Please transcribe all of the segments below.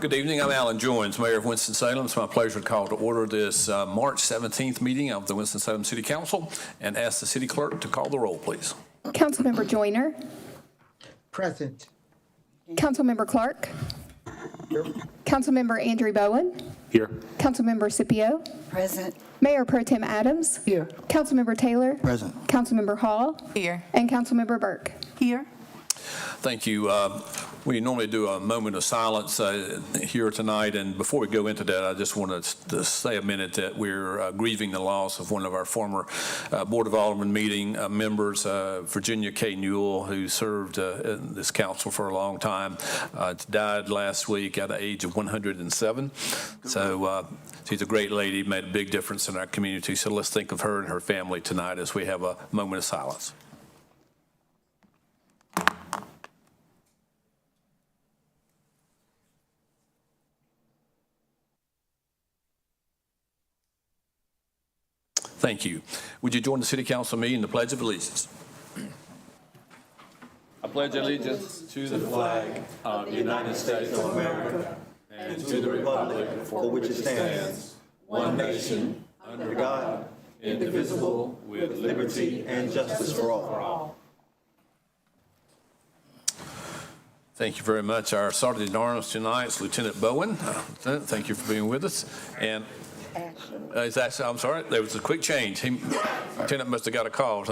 Good evening. I'm Alan Joins, Mayor of Winston-Salem. It's my pleasure to call to order this March 17th meeting of the Winston-Salem City Council and ask the city clerk to call the roll, please. Councilmember Joyner. Present. Councilmember Clark. Here. Councilmember Andrew Bowen. Here. Councilmember Scipio. Present. Mayor Pro Tem Adams. Here. Councilmember Taylor. Present. Councilmember Hall. Here. And Councilmember Burke. Here. Thank you. We normally do a moment of silence here tonight, and before we go into that, I just want to say a minute that we're grieving the loss of one of our former Board of Aldermen meeting members, Virginia K. Newell, who served in this council for a long time. Died last week at the age of 107. So she's a great lady, made a big difference in our community. So let's think of her and her family tonight as we have a moment of silence. Thank you. Would you join the City Council meeting in the Pledge of Allegiance? I pledge allegiance to the flag of the United States of America and to the republic for which it stands, one nation, under God, indivisible, with liberty and justice for all. Thank you very much. Our Sergeant at Arms tonight is Lieutenant Bowen. Lieutenant, thank you for being with us. And I'm sorry, there was a quick change. Lieutenant must have got a call.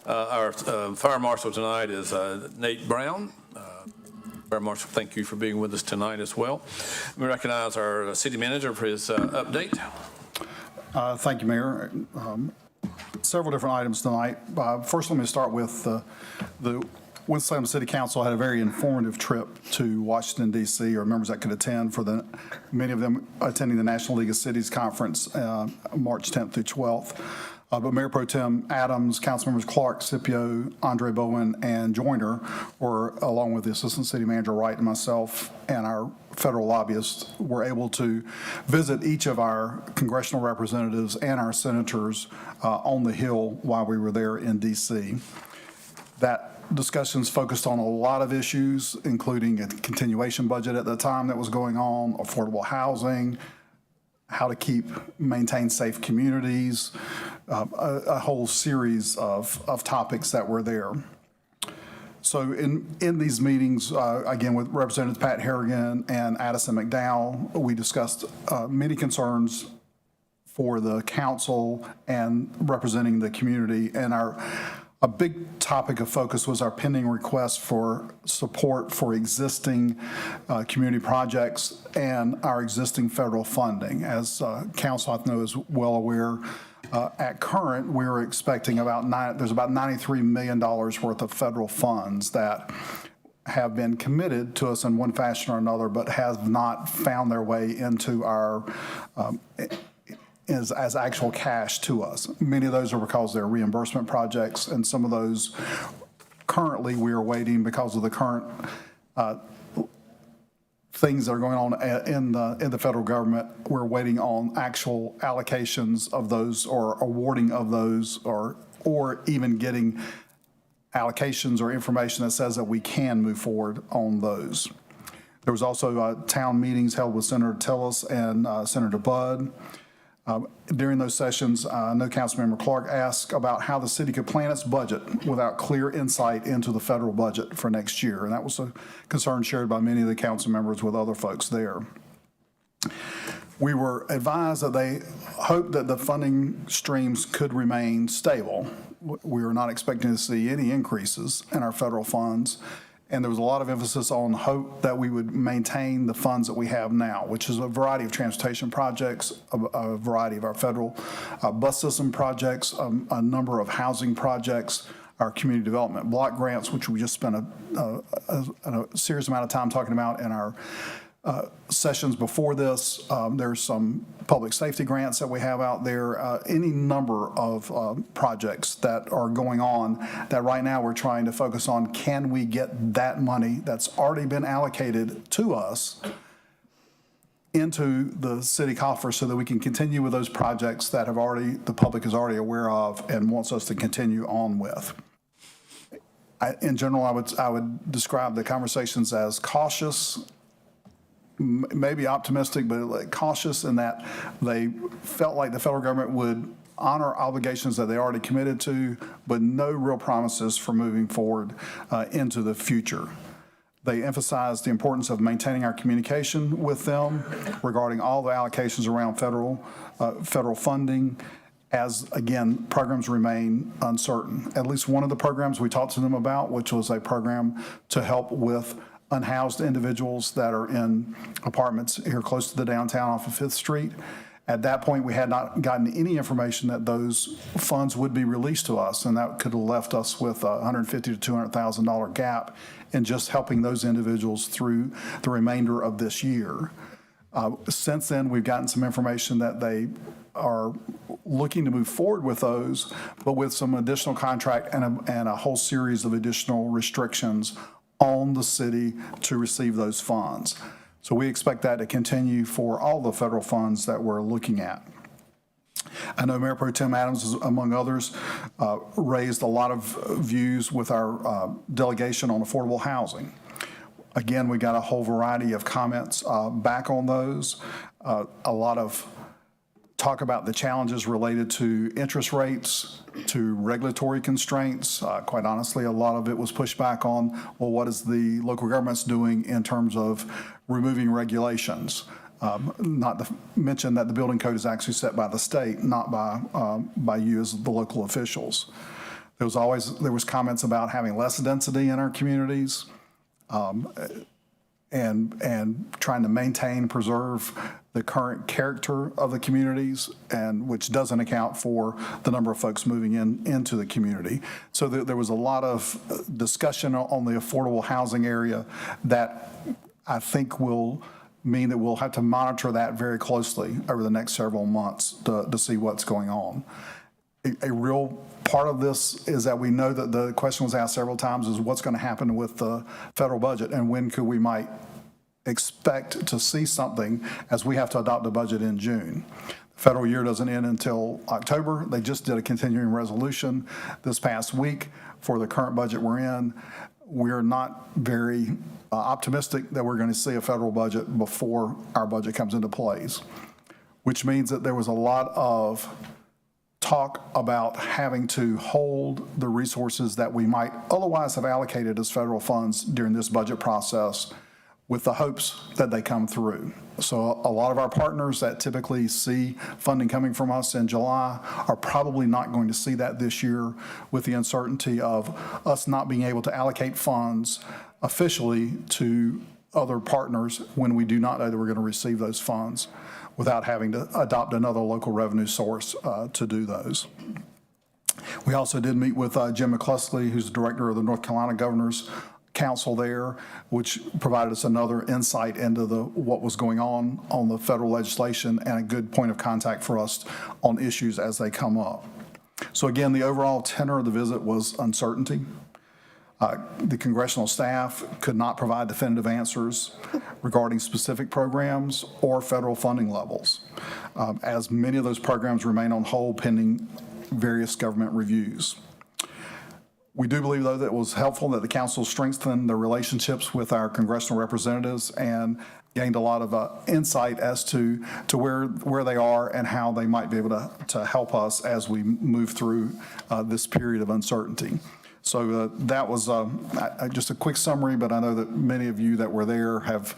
Our Fire Marshal tonight is Nate Brown. Fire Marshal, thank you for being with us tonight as well. We recognize our City Manager for his update. Thank you, Mayor. Several different items tonight. First, let me start with the Winston-Salem City Council had a very informative trip to Washington, D.C., or members that could attend for many of them attending the National League of Cities Conference, March 10th through 12th. But Mayor Pro Tem Adams, Councilmembers Clark, Scipio, Andre Bowen, and Joyner were, along with the Assistant City Manager Wright and myself and our federal lobbyists, were able to visit each of our congressional representatives and our senators on the Hill while we were there in D.C. That discussions focused on a lot of issues, including a continuation budget at the time that was going on, affordable housing, how to maintain safe communities, a whole series of topics that were there. So in these meetings, again, with Representatives Pat Harrigan and Addison McDowell, we discussed many concerns for the council and representing the community. And a big topic of focus was our pending request for support for existing community projects and our existing federal funding. As council, I know, is well aware, at current, we're expecting there's about $93 million worth of federal funds that have been committed to us in one fashion or another, but have not found their way into our as actual cash to us. Many of those are because they're reimbursement projects, and some of those currently we are waiting because of the current things that are going on in the federal government. We're waiting on actual allocations of those or awarding of those or even getting allocations or information that says that we can move forward on those. There was also town meetings held with Senator Tillis and Senator Budd. During those sessions, I know Councilmember Clark asked about how the city could plan its budget without clear insight into the federal budget for next year. And that was a concern shared by many of the council members with other folks there. We were advised that they hoped that the funding streams could remain stable. We were not expecting to see any increases in our federal funds. And there was a lot of emphasis on hope that we would maintain the funds that we have now, which is a variety of transportation projects, a variety of our federal bus system projects, a number of housing projects, our community development block grants, which we just spent a serious amount of time talking about in our sessions before this. There's some public safety grants that we have out there, any number of projects that are going on that right now we're trying to focus on. Can we get that money that's already been allocated to us into the city coffers so that we can continue with those projects that the public is already aware of and wants us to continue on with. In general, I would describe the conversations as cautious, maybe optimistic, but like cautious in that they felt like the federal government would honor obligations that they already committed to, but no real promises for moving forward into the future. They emphasized the importance of maintaining our communication with them regarding all the allocations around federal funding, as, again, programs remain uncertain. At least one of the programs we talked to them about, which was a program to help with unhoused individuals that are in apartments here close to the downtown off of 5th Street. At that point, we had not gotten any information that those funds would be released to us, and that could have left us with a $150,000 to $200,000 gap in just helping those individuals through the remainder of this year. Since then, we've gotten some information that they are looking to move forward with those, but with some additional contract and a whole series of additional restrictions on the city to receive those funds. So we expect that to continue for all the federal funds that we're looking at. I know Mayor Pro Tem Adams, among others, raised a lot of views with our delegation on affordable housing. Again, we got a whole variety of comments back on those. A lot of talk about the challenges related to interest rates, to regulatory constraints. Quite honestly, a lot of it was pushed back on, well, what is the local government's doing in terms of removing regulations? Not to mention that the building code is actually set by the state, not by you as the local officials. There was comments about having less density in our communities, and trying to maintain, preserve the current character of the communities, and which doesn't account for the number of folks moving into the community. So there was a lot of discussion on the affordable housing area that I think will mean that we'll have to monitor that very closely over the next several months to see what's going on. A real part of this is that we know that the question was asked several times is what's going to happen with the federal budget and when could we might expect to see something as we have to adopt a budget in June. The federal year doesn't end until October. They just did a continuing resolution this past week for the current budget we're in. We're not very optimistic that we're going to see a federal budget before our budget comes into place, which means that there was a lot of talk about having to hold the resources that we might otherwise have allocated as federal funds during this budget process with the hopes that they come through. So a lot of our partners that typically see funding coming from us in July are probably not going to see that this year with the uncertainty of us not being able to allocate funds officially to other partners when we do not know that we're going to receive those funds without having to adopt another local revenue source to do those. We also did meet with Jim McCluskey, who's the director of the North Carolina Governor's Council there, which provided us another insight into what was going on the federal legislation and a good point of contact for us on issues as they come up. So again, the overall tenor of the visit was uncertainty. The congressional staff could not provide definitive answers regarding specific programs or federal funding levels, as many of those programs remain on hold pending various government reviews. We do believe, though, that it was helpful that the council strengthened the relationships with our congressional representatives and gained a lot of insight as to where they are and how they might be able to help us as we move through this period of uncertainty. So that was just a quick summary, but I know that many of you that were there have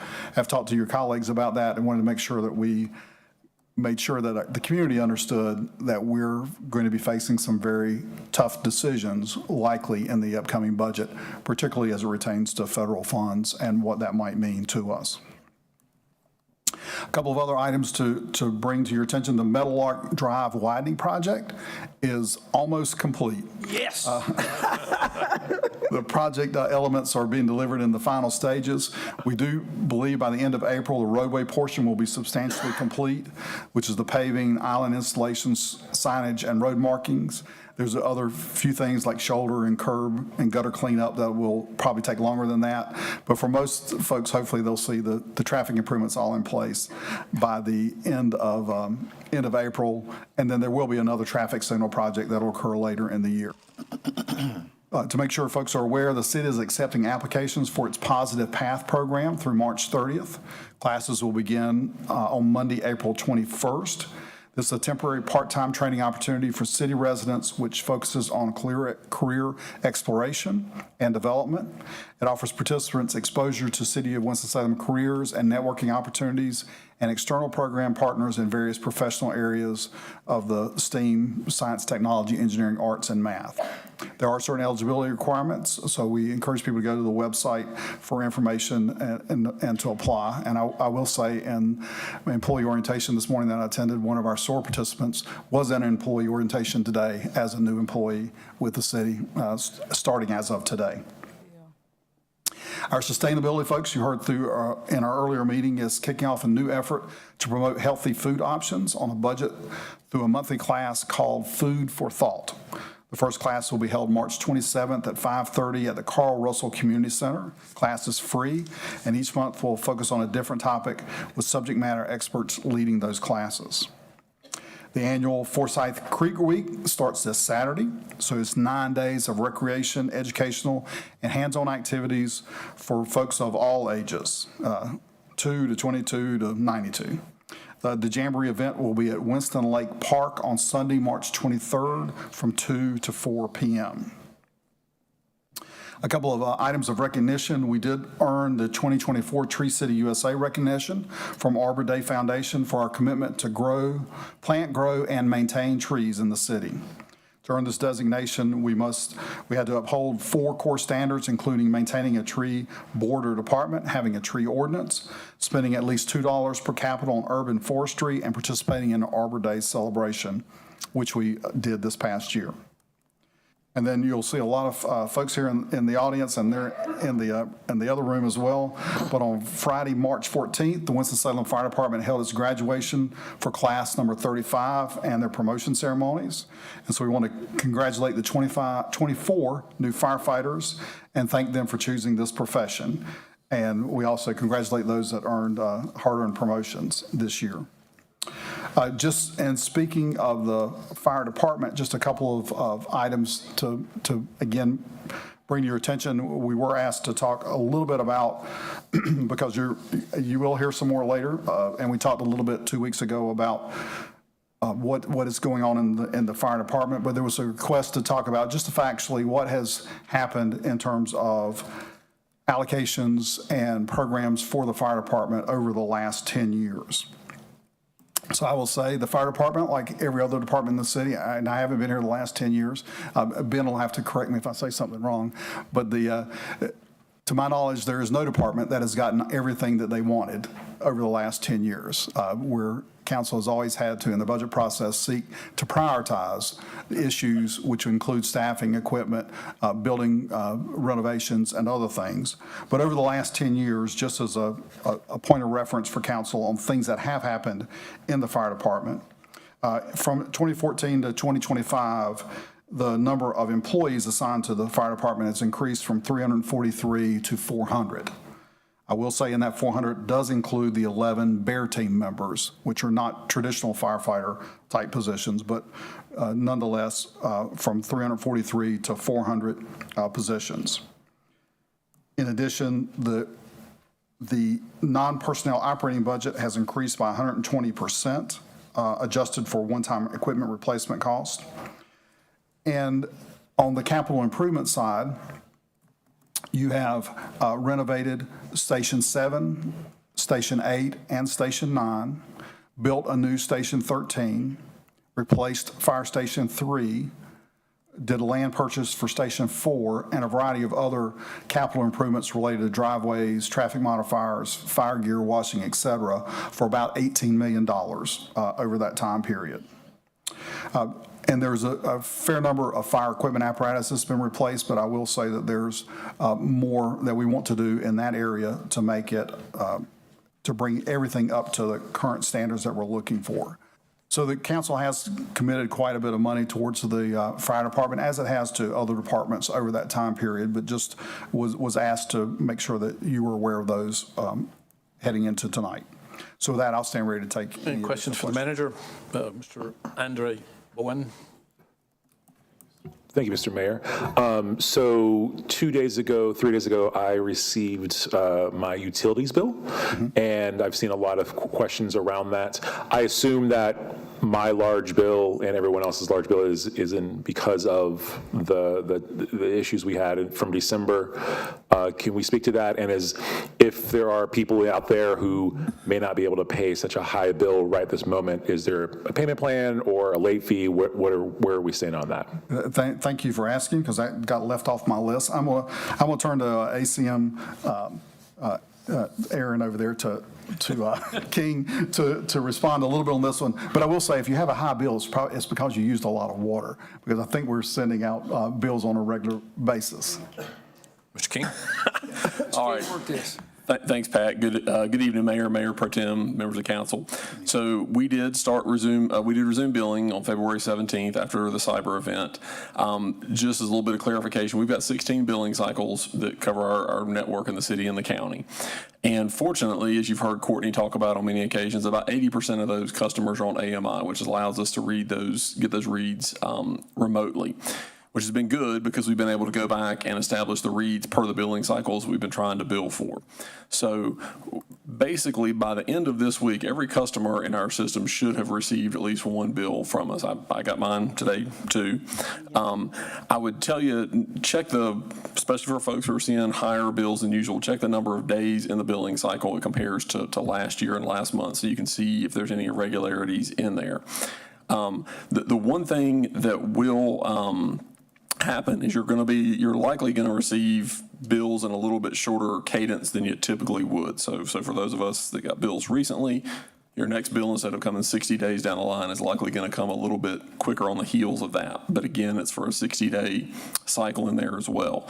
talked to your colleagues about that and wanted to make sure that we made sure that the community understood that we're going to be facing some very tough decisions likely in the upcoming budget, particularly as it pertains to federal funds and what that might mean to us. A couple of other items to bring to your attention. The Meadowlark Drive widening project is almost complete. Yes. The project elements are being delivered in the final stages. We do believe by the end of April, the roadway portion will be substantially complete, which is the paving, island installations, signage, and road markings. There's other few things like shoulder and curb and gutter cleanup that will probably take longer than that. But for most folks, hopefully they'll see the traffic improvements all in place by the end of April. And then there will be another traffic signal project that will occur later in the year. To make sure folks are aware, the city is accepting applications for its Positive Path program through March 30th. Classes will begin on Monday, April 21st. This is a temporary part-time training opportunity for city residents which focuses on career exploration and development. It offers participants exposure to City of Winston-Salem careers and networking opportunities and external program partners in various professional areas of the STEAM, science, technology, engineering, arts, and math. There are certain eligibility requirements, so we encourage people to go to the website for information and to apply. And I will say in employee orientation this morning that I attended, one of our SOAR participants was in employee orientation today as a new employee with the city, starting as of today. Our sustainability folks, you heard through in our earlier meeting, is kicking off a new effort to promote healthy food options on a budget through a monthly class called Food for Thought. The first class will be held March 27th at 5:30 at the Carl Russell Community Center. Class is free, and each month will focus on a different topic with subject matter experts leading those classes. The annual Forsyth Creek Week starts this Saturday, so it's 9 days of recreation, educational, and hands-on activities for folks of all ages, 2 to 22 to 92. The Jamboree event will be at Winston Lake Park on Sunday, March 23rd from 2 to 4 p.m. A couple of items of recognition. We did earn the 2024 Tree City USA recognition from Arbor Day Foundation for our commitment to plant, grow, and maintain trees in the city. To earn this designation, we had to uphold 4 core standards, including maintaining a tree border department, having a tree ordinance, spending at least $2 per capita on urban forestry, and participating in the Arbor Day celebration, which we did this past year. And then you'll see a lot of folks here in the audience, and they're in the other room as well. But on Friday, March 14th, the Winston-Salem Fire Department held its graduation for class number 35 and their promotion ceremonies. And so we want to congratulate the 24 new firefighters and thank them for choosing this profession. And we also congratulate those that earned hard-earned promotions this year. And speaking of the fire department, just a couple of items to again bring to your attention. We were asked to talk a little bit about, because you will hear some more later, and we talked a little bit 2 weeks ago about what is going on in the fire department, but there was a request to talk about just factually what has happened in terms of allocations and programs for the fire department over the last 10 years. So I will say the fire department, like every other department in the city, and I haven't been here the last 10 years. Ben will have to correct me if I say something wrong. But to my knowledge, there is no department that has gotten everything that they wanted over the last 10 years, where council has always had to, in the budget process, seek to prioritize the issues, which include staffing, equipment, building renovations, and other things. But over the last 10 years, just as a point of reference for council on things that have happened in the fire department, from 2014 to 2025, the number of employees assigned to the fire department has increased from 343 to 400. I will say in that 400 does include the 11 Bear Team members, which are not traditional firefighter type positions, but nonetheless from 343 to 400 positions. In addition, the non-personnel operating budget has increased by 120%, adjusted for one-time equipment replacement cost. And on the capital improvement side, you have renovated Station 7, Station 8, and Station 9, built a new Station 13, replaced Fire Station 3, did a land purchase for Station 4, and a variety of other capital improvements related to driveways, traffic modifiers, fire gear, washing, et cetera, for about $18 million over that time period. And there's a fair number of fire equipment apparatus that's been replaced, but I will say that there's more that we want to do in that area to make it, to bring everything up to the current standards that we're looking for. So the council has committed quite a bit of money towards the fire department, as it has to other departments over that time period, but just was asked to make sure that you were aware of those heading into tonight. So with that, I'll stand ready to take Any questions for the manager? Mr. Andre Bowen? Thank you, Mr. Mayor. So 3 days ago, I received my utilities bill, and I've seen a lot of questions around that. I assume that my large bill and everyone else's large bill is in because of the issues we had from December. Can we speak to that? And if there are people out there who may not be able to pay such a high bill right this moment, is there a payment plan or a late fee? Where are we standing on that? Thank you for asking, because that got left off my list. I'm gonna turn to ACM Aaron over there to King to respond a little bit on this one. But I will say, if you have a high bill, it's because you used a lot of water, because I think we're sending out bills on a regular basis. Mr. King? All right. Thanks, Pat. Good evening, Mayor, Mayor Pro Tem, members of council. So we did resume billing on February 17th after the cyber event. Just as a little bit of clarification, we've got 16 billing cycles that cover our network in the city and the county. And fortunately, as you've heard Courtney talk about on many occasions, about 80% of those customers are on AMI, which allows us to get those reads remotely, which has been good because we've been able to go back and establish the reads per the billing cycles we've been trying to bill for. So basically, by the end of this week, every customer in our system should have received at least one bill from us. I got mine today, too. I would tell you, especially for folks who are seeing higher bills than usual, check the number of days in the billing cycle it compares to last year and last month, so you can see if there's any irregularities in there. The one thing that will happen is you're likely going to receive bills in a little bit shorter cadence than you typically would. So for those of us that got bills recently, your next bill, instead of coming 60 days down the line, is likely going to come a little bit quicker on the heels of that. But again, it's for a 60-day cycle in there as well.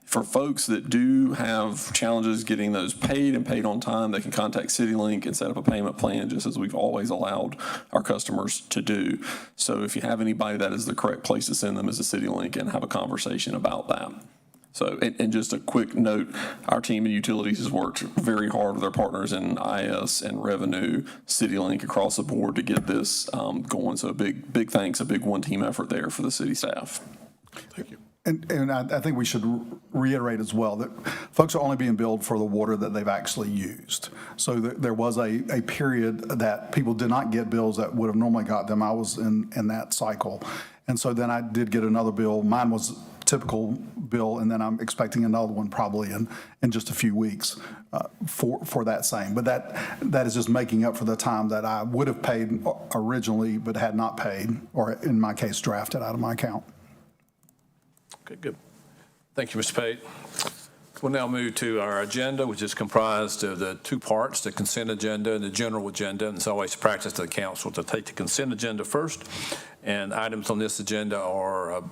For folks that do have challenges getting those paid and paid on time, they can contact CityLink and set up a payment plan, just as we've always allowed our customers to do. So if you have anybody, that is the correct place to send them is to CityLink and have a conversation about that. So, and just a quick note, our team in utilities has worked very hard with our partners in IS and Revenue, CityLink across the board to get this going. So a big thanks, a big one-team effort there for the city staff. Thank you. And I think we should reiterate as well that folks are only being billed for the water that they've actually used. So there was a period that people did not get bills that would have normally got them. I was in that cycle. And so then I did get another bill. Mine was a typical bill, and then I'm expecting another one probably in just a few weeks for that same. But that is just making up for the time that I would have paid originally but had not paid, or in my case, drafted out of my account. Okay, good. Thank you, Mr. Pate. We'll now move to our agenda, which is comprised of the two parts, the consent agenda and the general agenda. And it's always practice of the council to take the consent agenda first. And items on this agenda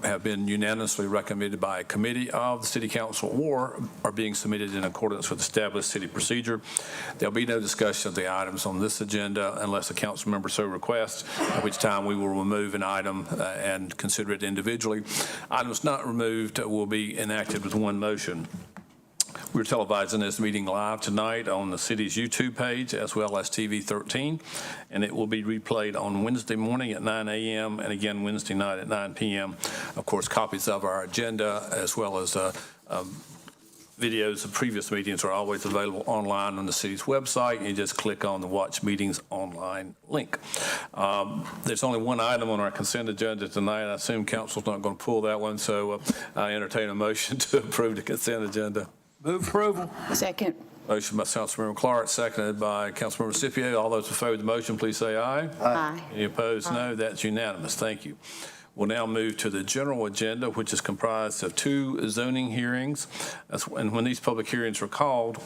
have been unanimously recommended by a committee of the city council or are being submitted in accordance with established city procedure. There'll be no discussion of the items on this agenda unless a council member so requests, at which time we will remove an item and consider it individually. Items not removed will be enacted with one motion. We're televising this meeting live tonight on the city's YouTube page as well as TV 13, and it will be replayed on Wednesday morning at 9 a.m. and again Wednesday night at 9 p.m. Of course, copies of our agenda as well as videos of previous meetings are always available online on the city's website. You just click on the Watch Meetings Online link. There's only one item on our consent agenda tonight. I assume council's not going to pull that one, so I entertain a motion to approve the consent agenda. Move approval. Second. Motion by Councilmember Clark, seconded by Councilmember Scipio. All those in favor of the motion, please say aye. Aye. Any opposed? No. That's unanimous. Thank you. We'll now move to the general agenda, which is comprised of two zoning hearings. And when these public hearings are called,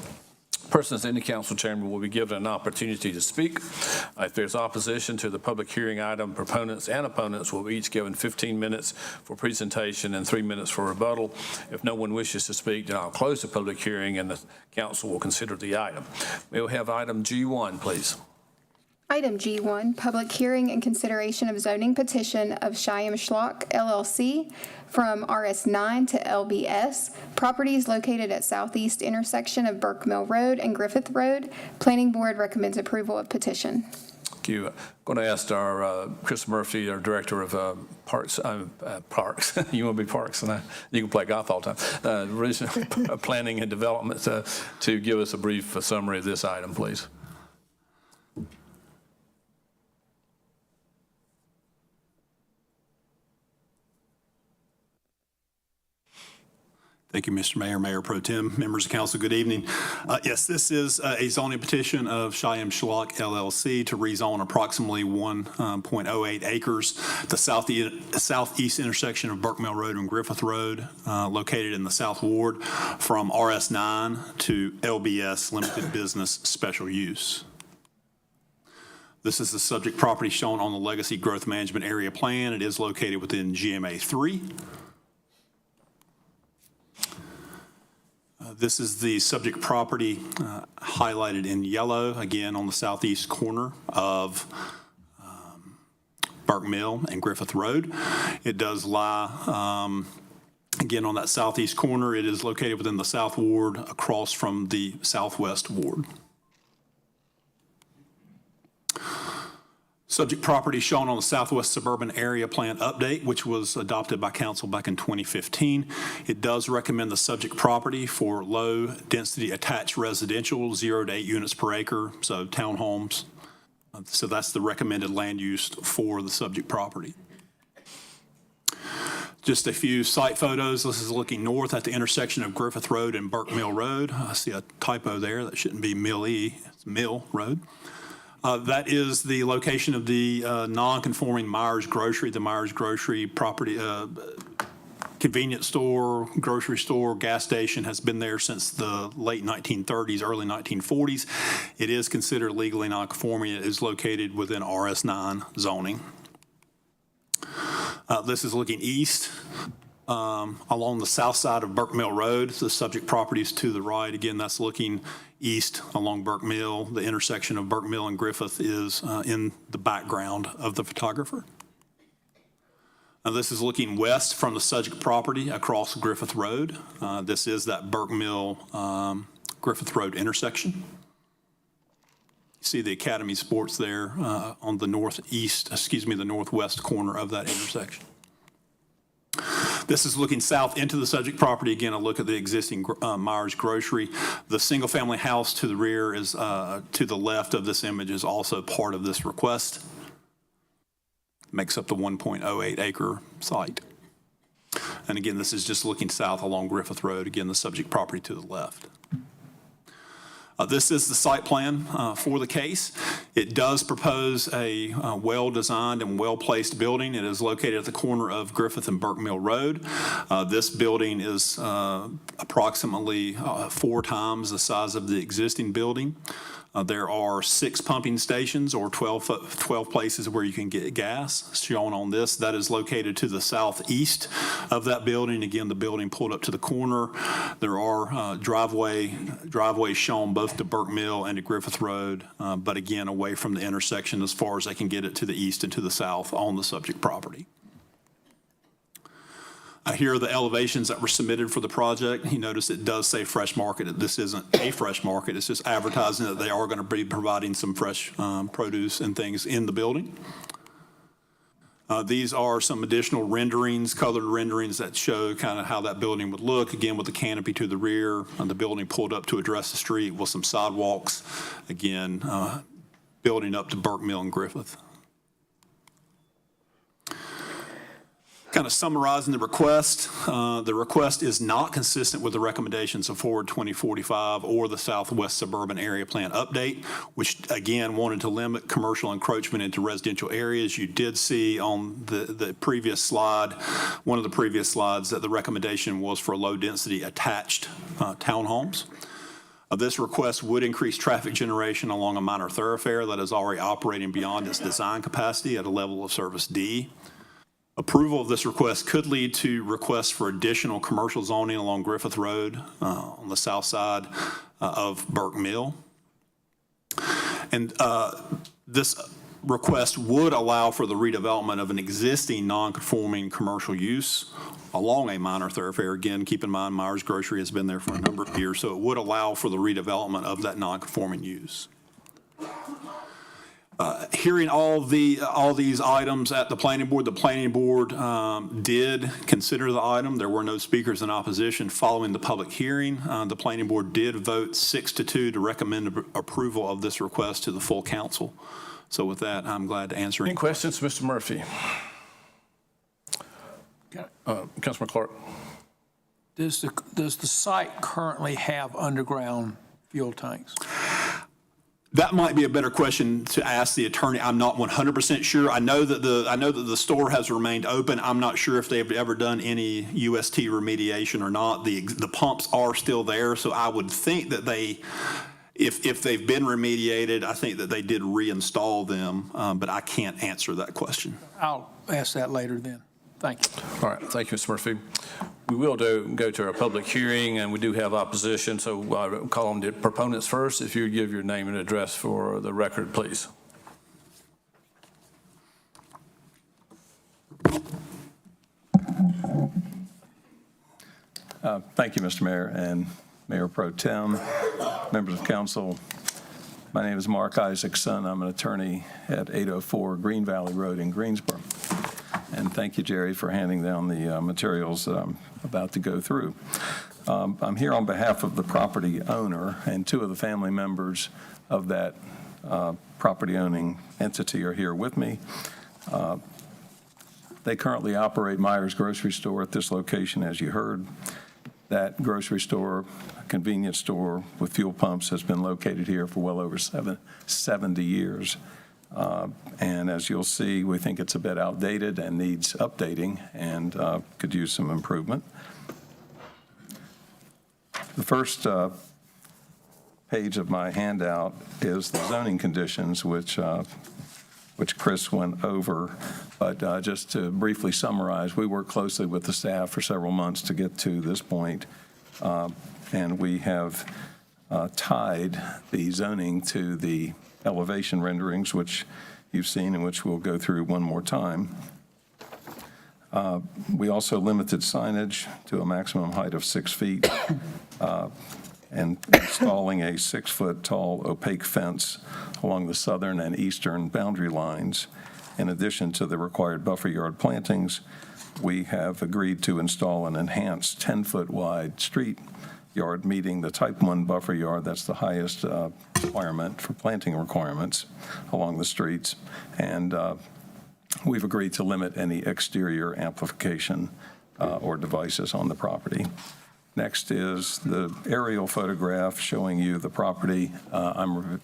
persons in the council chamber will be given an opportunity to speak. If there's opposition to the public hearing item, proponents and opponents will be each given 15 minutes for presentation and 3 minutes for rebuttal. If no one wishes to speak, then I'll close the public hearing and the council will consider the item. May we have item G1, please? Item G1, public hearing and consideration of zoning petition of Shyam Schlock LLC from RS9 to LBS, properties located at southeast intersection of Burke Mill Road and Griffith Road. Planning Board recommends approval of petition. Thank you. I'm going to ask our Chris Murphy, our Director of Parks. You want to be Parks, and you can play golf all the time. Regional Planning and Development to give us a brief summary of this item, please. Thank you, Mr. Mayor, Mayor Pro Tem, members of council, good evening. Yes, this is a zoning petition of Shyam Schlock LLC to rezone approximately 1.08 acres, the southeast intersection of Burke Mill Road and Griffith Road, located in the South Ward, from RS9 to LBS, Limited Business Special Use. This is the subject property shown on the Legacy Growth Management Area Plan. It is located within GMA 3. This is the subject property highlighted in yellow, again on the southeast corner of Burke Mill and Griffith Road. It does lie, again, on that southeast corner. It is located within the South Ward across from the Southwest Ward. Subject property shown on the Southwest Suburban Area Plan update, which was adopted by council back in 2015. It does recommend the subject property for low density attached residential, 0 to 8 units per acre, so townhomes. So that's the recommended land use for the subject property. Just a few site photos. This is looking north at the intersection of Griffith Road and Burke Mill Road. I see a typo there. That shouldn't be Mill-E, it's Mill Road. That is the location of the non-conforming Myers Grocery. The Myers Grocery property, convenience store, grocery store, gas station has been there since the late 1930s, early 1940s. It is considered legally non-conforming. It is located within RS9 zoning. This is looking east along the south side of Burke Mill Road. The subject property is to the right. Again, that's looking east along Burke Mill. The intersection of Burke Mill and Griffith is in the background of the photographer. Now, this is looking west from the subject property across Griffith Road. This is that Burke Mill Griffith Road intersection. You see the Academy Sports there on the the northwest corner of that intersection. This is looking south into the subject property. Again, a look at the existing Myers Grocery. The single-family house to the rear is to the left of this image is also part of this request. Makes up the 1.08 acre site. And again, this is just looking south along Griffith Road. Again, the subject property to the left. This is the site plan for the case. It does propose a well-designed and well-placed building. It is located at the corner of Griffith and Burke Mill Road. This building is approximately 4 times the size of the existing building. There are 6 pumping stations or 12 places where you can get gas shown on this. That is located to the southeast of that building. Again, the building pulled up to the corner. There are driveways shown both to Burke Mill and to Griffith Road, but again, away from the intersection as far as they can get it to the east and to the south on the subject property. Here are the elevations that were submitted for the project. You notice it does say fresh market. This isn't a fresh market. It's just advertising that they are going to be providing some fresh produce and things in the building. These are some additional renderings, colored renderings that show kind of how that building would look. Again, with the canopy to the rear, the building pulled up to address the street with some sidewalks. Again, building up to Burke Mill and Griffith. Kind of summarizing the request is not consistent with the recommendations of Forward 2045 or the Southwest Suburban Area Plan update, which again wanted to limit commercial encroachment into residential areas. You did see on the previous slide, one of the previous slides, that the recommendation was for low density attached townhomes. This request would increase traffic generation along a minor thoroughfare that is already operating beyond its design capacity at a level of service D. Approval of this request could lead to requests for additional commercial zoning along Griffith Road on the south side of Burke Mill. And this request would allow for the redevelopment of an existing non-conforming commercial use along a minor thoroughfare. Again, keep in mind, Myers Grocery has been there for a number of years, so it would allow for the redevelopment of that non-conforming use. Hearing all these items at the planning board did consider the item. There were no speakers in opposition following the public hearing. The planning board did vote 6-2 to recommend approval of this request to the full council. So with that, I'm glad to answer Any questions, Mr. Murphy? Councilman Clark. Does the site currently have underground fuel tanks? That might be a better question to ask the attorney. I'm not 100% sure. I know that the store has remained open. I'm not sure if they've ever done any UST remediation or not. The pumps are still there, so I would think that if they've been remediated, I think that they did reinstall them, but I can't answer that question. I'll ask that later then. Thank you. All right, thank you, Mr. Murphy. We will go to our public hearing, and we do have opposition, so I'll call on the proponents first. If you give your name and address for the record, please. Thank you, Mr. Mayor and Mayor Pro Tem, members of council. My name is Mark Isaacson. I'm an attorney at 804 Green Valley Road in Greensboro. And thank you, Jerry, for handing down the materials that I'm about to go through. I'm here on behalf of the property owner, and two of the family members of that property owning entity are here with me. They currently operate Myers Grocery Store at this location, as you heard. That grocery store, convenience store with fuel pumps, has been located here for well over 70 years. And as you'll see, we think it's a bit outdated and needs updating and could use some improvement. The first page of my handout is the zoning conditions, which Chris went over. But just to briefly summarize, we worked closely with the staff for several months to get to this point. And we have tied the zoning to the elevation renderings, which you've seen and which we'll go through one more time. We also limited signage to a maximum height of 6 feet and installing a 6-foot tall opaque fence along the southern and eastern boundary lines. In addition to the required buffer yard plantings, we have agreed to install an enhanced 10-foot wide street yard meeting the type 1 buffer yard. That's the highest requirement for planting requirements along the streets. And we've agreed to limit any exterior amplification or devices on the property. Next is the aerial photograph showing you the property. I'm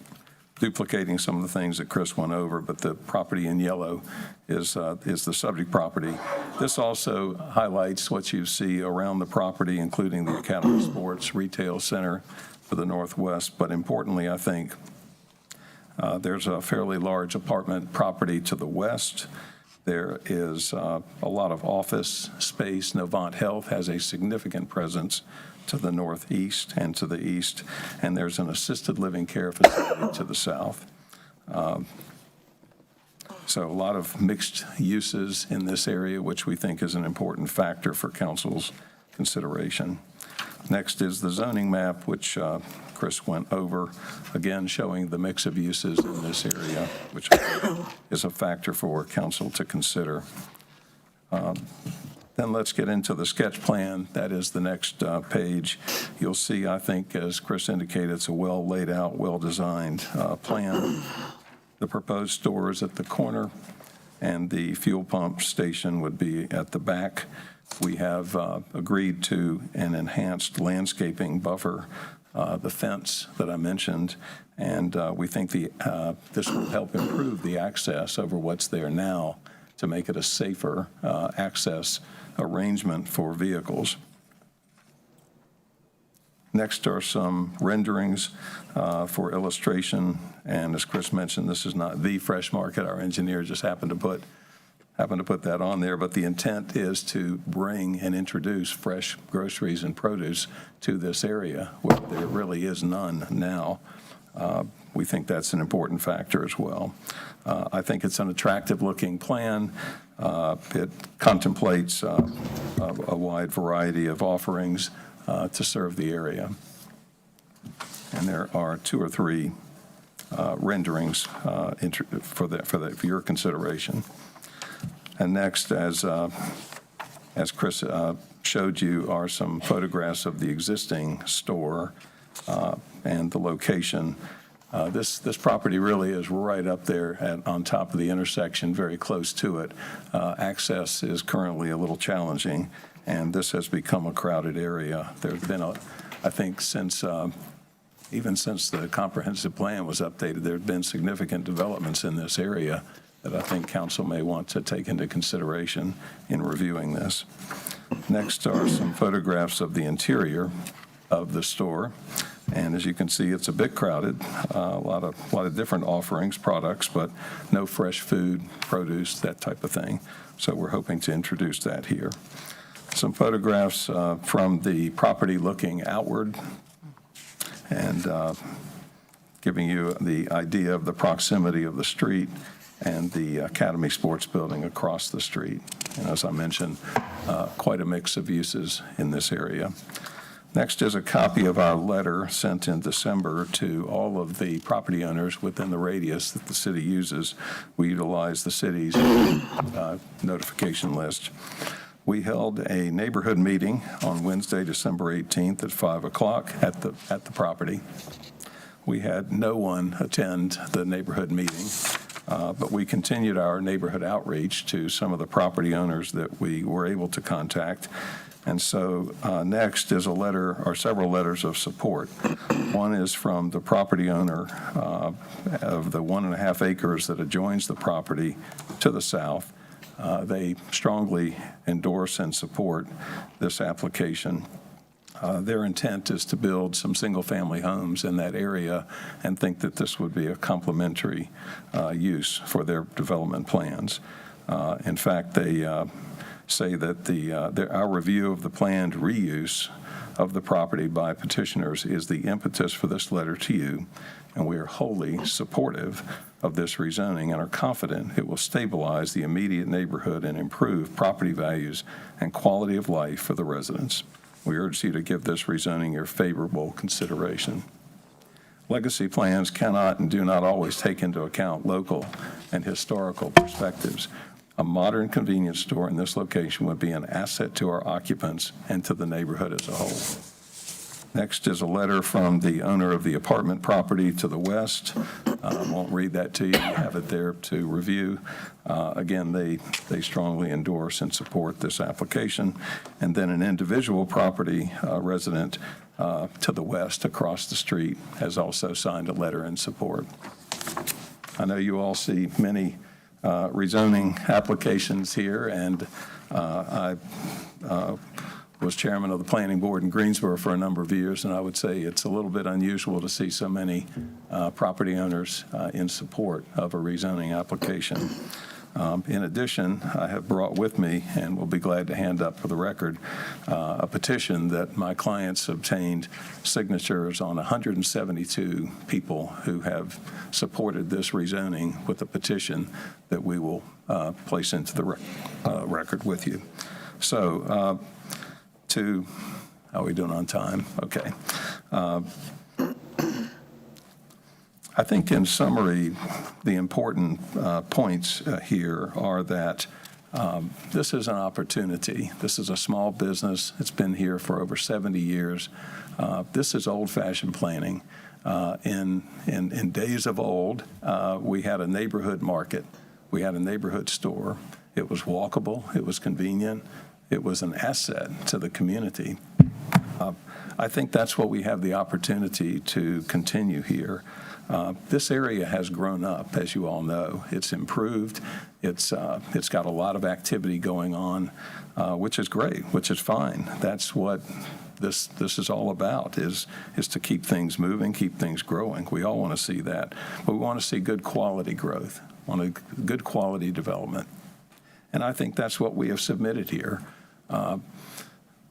duplicating some of the things that Chris went over, but the property in yellow is the subject property. This also highlights what you see around the property, including the Academy Sports Retail Center for the Northwest. But importantly, I think there's a fairly large apartment property to the west. There is a lot of office space. Novant Health has a significant presence to the northeast and to the east, and there's an assisted living care facility to the south. So a lot of mixed uses in this area, which we think is an important factor for council's consideration. Next is the zoning map, which Chris went over, again showing the mix of uses in this area, which is a factor for council to consider. Then let's get into the sketch plan. That is the next page. You'll see, I think, as Chris indicated, it's a well laid out, well designed plan. The proposed store is at the corner, and the fuel pump station would be at the back. We have agreed to an enhanced landscaping buffer, the fence that I mentioned, and we think this will help improve the access over what's there now to make it a safer access arrangement for vehicles. Next are some renderings for illustration, and as Chris mentioned, this is not the Fresh Market. Our engineer just happened to put that on there, but the intent is to bring and introduce fresh groceries and produce to this area where there really is none now. We think that's an important factor as well. I think it's an attractive-looking plan. It contemplates a wide variety of offerings to serve the area. And there are 2 or 3 renderings for your consideration. And next, as Chris showed you, are some photographs of the existing store and the location. This property really is right up there on top of the intersection, very close to it. Access is currently a little challenging, and this has become a crowded area. There's been, I think, even since the comprehensive plan was updated, there have been significant developments in this area that I think council may want to take into consideration in reviewing this. Next are some photographs of the interior of the store. And as you can see, it's a bit crowded, a lot of different offerings, products, but no fresh food, produce, that type of thing. So we're hoping to introduce that here. Some photographs from the property looking outward and giving you the idea of the proximity of the street and the Academy Sports Building across the street. And as I mentioned, quite a mix of uses in this area. Next is a copy of our letter sent in December to all of the property owners within the radius that the city uses. We utilize the city's notification list. We held a neighborhood meeting on Wednesday, December 18th at 5 o'clock at the property. We had no one attend the neighborhood meeting, but we continued our neighborhood outreach to some of the property owners that we were able to contact. And so next is a letter or several letters of support. One is from the property owner of the 1.5 acres that adjoins the property to the south. They strongly endorse and support this application. Their intent is to build some single-family homes in that area and think that this would be a complementary use for their development plans. In fact, they say that our review of the planned reuse of the property by petitioners is the impetus for this letter to you, and we are wholly supportive of this rezoning and are confident it will stabilize the immediate neighborhood and improve property values and quality of life for the residents. We urge you to give this rezoning your favorable consideration. Legacy plans cannot and do not always take into account local and historical perspectives. A modern convenience store in this location would be an asset to our occupants and to the neighborhood as a whole. Next is a letter from the owner of the apartment property to the west. I won't read that to you. You have it there to review. Again, they strongly endorse and support this application. And then an individual property resident to the west across the street has also signed a letter in support. I know you all see many rezoning applications here, and I was chairman of the planning board in Greensboro for a number of years, and I would say it's a little bit unusual to see so many property owners in support of a rezoning application. In addition, I have brought with me, and will be glad to hand up for the record, a petition that my clients obtained signatures on 172 people who have supported this rezoning with a petition that we will place into the record with you. So how are we doing on time? Okay. I think in summary, the important points here are that this is an opportunity. This is a small business. It's been here for over 70 years. This is old-fashioned planning. In days of old, we had a neighborhood market. We had a neighborhood store. It was walkable. It was convenient. It was an asset to the community. I think that's what we have the opportunity to continue here. This area has grown up, as you all know. It's improved. It's got a lot of activity going on, which is great, which is fine. That's what this is all about, is to keep things moving, keep things growing. We all want to see that. But we want to see good quality growth, want a good quality development. And I think that's what we have submitted here.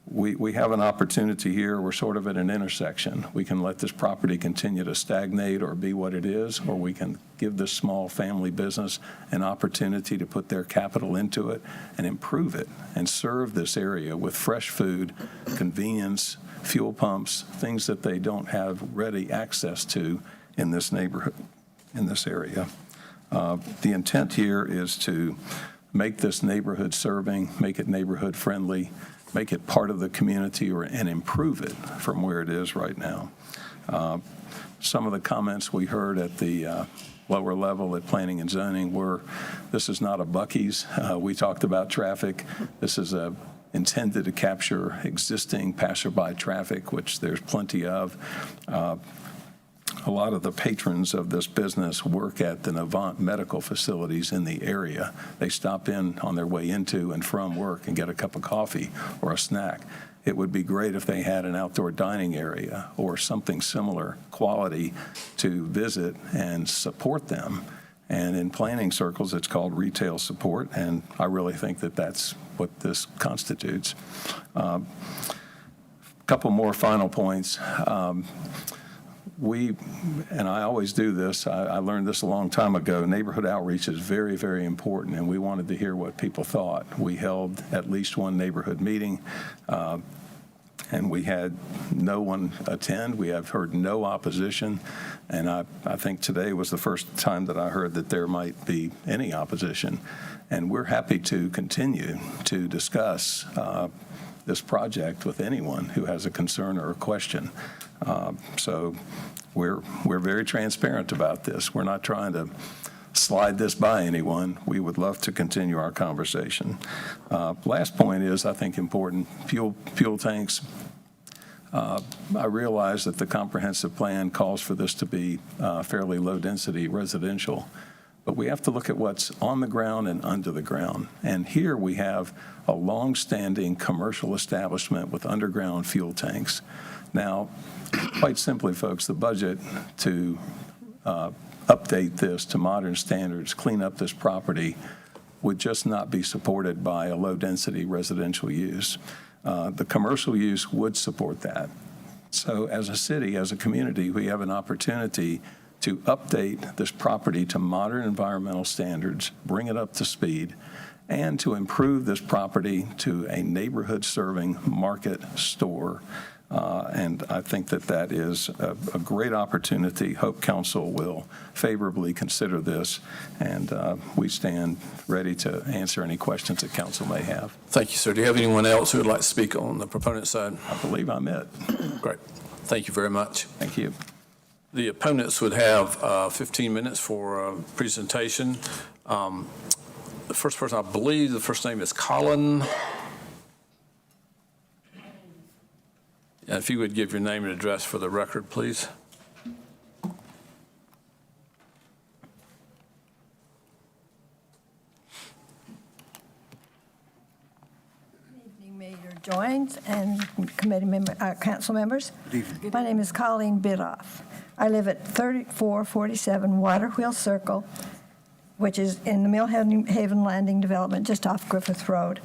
we have an opportunity here. We're sort of at an intersection. We can let this property continue to stagnate or be what it is, or we can give this small family business an opportunity to put their capital into it and improve it and serve this area with fresh food, convenience, fuel pumps, things that they don't have ready access to in this neighborhood, in this area. The intent here is to make this neighborhood serving, make it neighborhood friendly, make it part of the community and improve it from where it is right now. Some of the comments we heard at the lower level at Planning and Zoning were, this is not a Buc-ee's. We talked about traffic. This is intended to capture existing passerby traffic, which there's plenty of. A lot of the patrons of this business work at the Novant medical facilities in the area. They stop in on their way into and from work and get a cup of coffee or a snack. It would be great if they had an outdoor dining area or something similar quality to visit and support them. And in planning circles, it's called retail support, and I really think that that's what this constitutes. A couple more final points. And I always do this, I learned this a long time ago, neighborhood outreach is very, very important, and we wanted to hear what people thought. We held at least one neighborhood meeting, and we had no one attend. We have heard no opposition, and I think today was the first time that I heard that there might be any opposition. And we're happy to continue to discuss this project with anyone who has a concern or a question. So we're very transparent about this. We're not trying to slide this by anyone. We would love to continue our conversation. Last point is, I think, important, fuel tanks. I realize that the comprehensive plan calls for this to be fairly low-density residential, but we have to look at what's on the ground and under the ground. And here we have a long-standing commercial establishment with underground fuel tanks. Now, quite simply, folks, the budget to update this to modern standards, clean up this property, would just not be supported by a low-density residential use. The commercial use would support that. So as a city, as a community, we have an opportunity to update this property to modern environmental standards, bring it up to speed, and to improve this property to a neighborhood-serving market store. And I think that that is a great opportunity. Hope Council will favorably consider this, and we stand ready to answer any questions that Council may have. Thank you, sir. Do you have anyone else who would like to speak on the proponent side? I believe I'm it. Great. Thank you very much. Thank you. The opponents would have 15 minutes for a presentation. The first person, I believe the first name is Colin. And if you would give your name and address for the record, please. Good evening, Mayor Joines and committee council members. My name is Colleen Bidoff. I live at 3447 Water Wheel Circle, which is in the Mill Haven Landing development just off Griffith Road.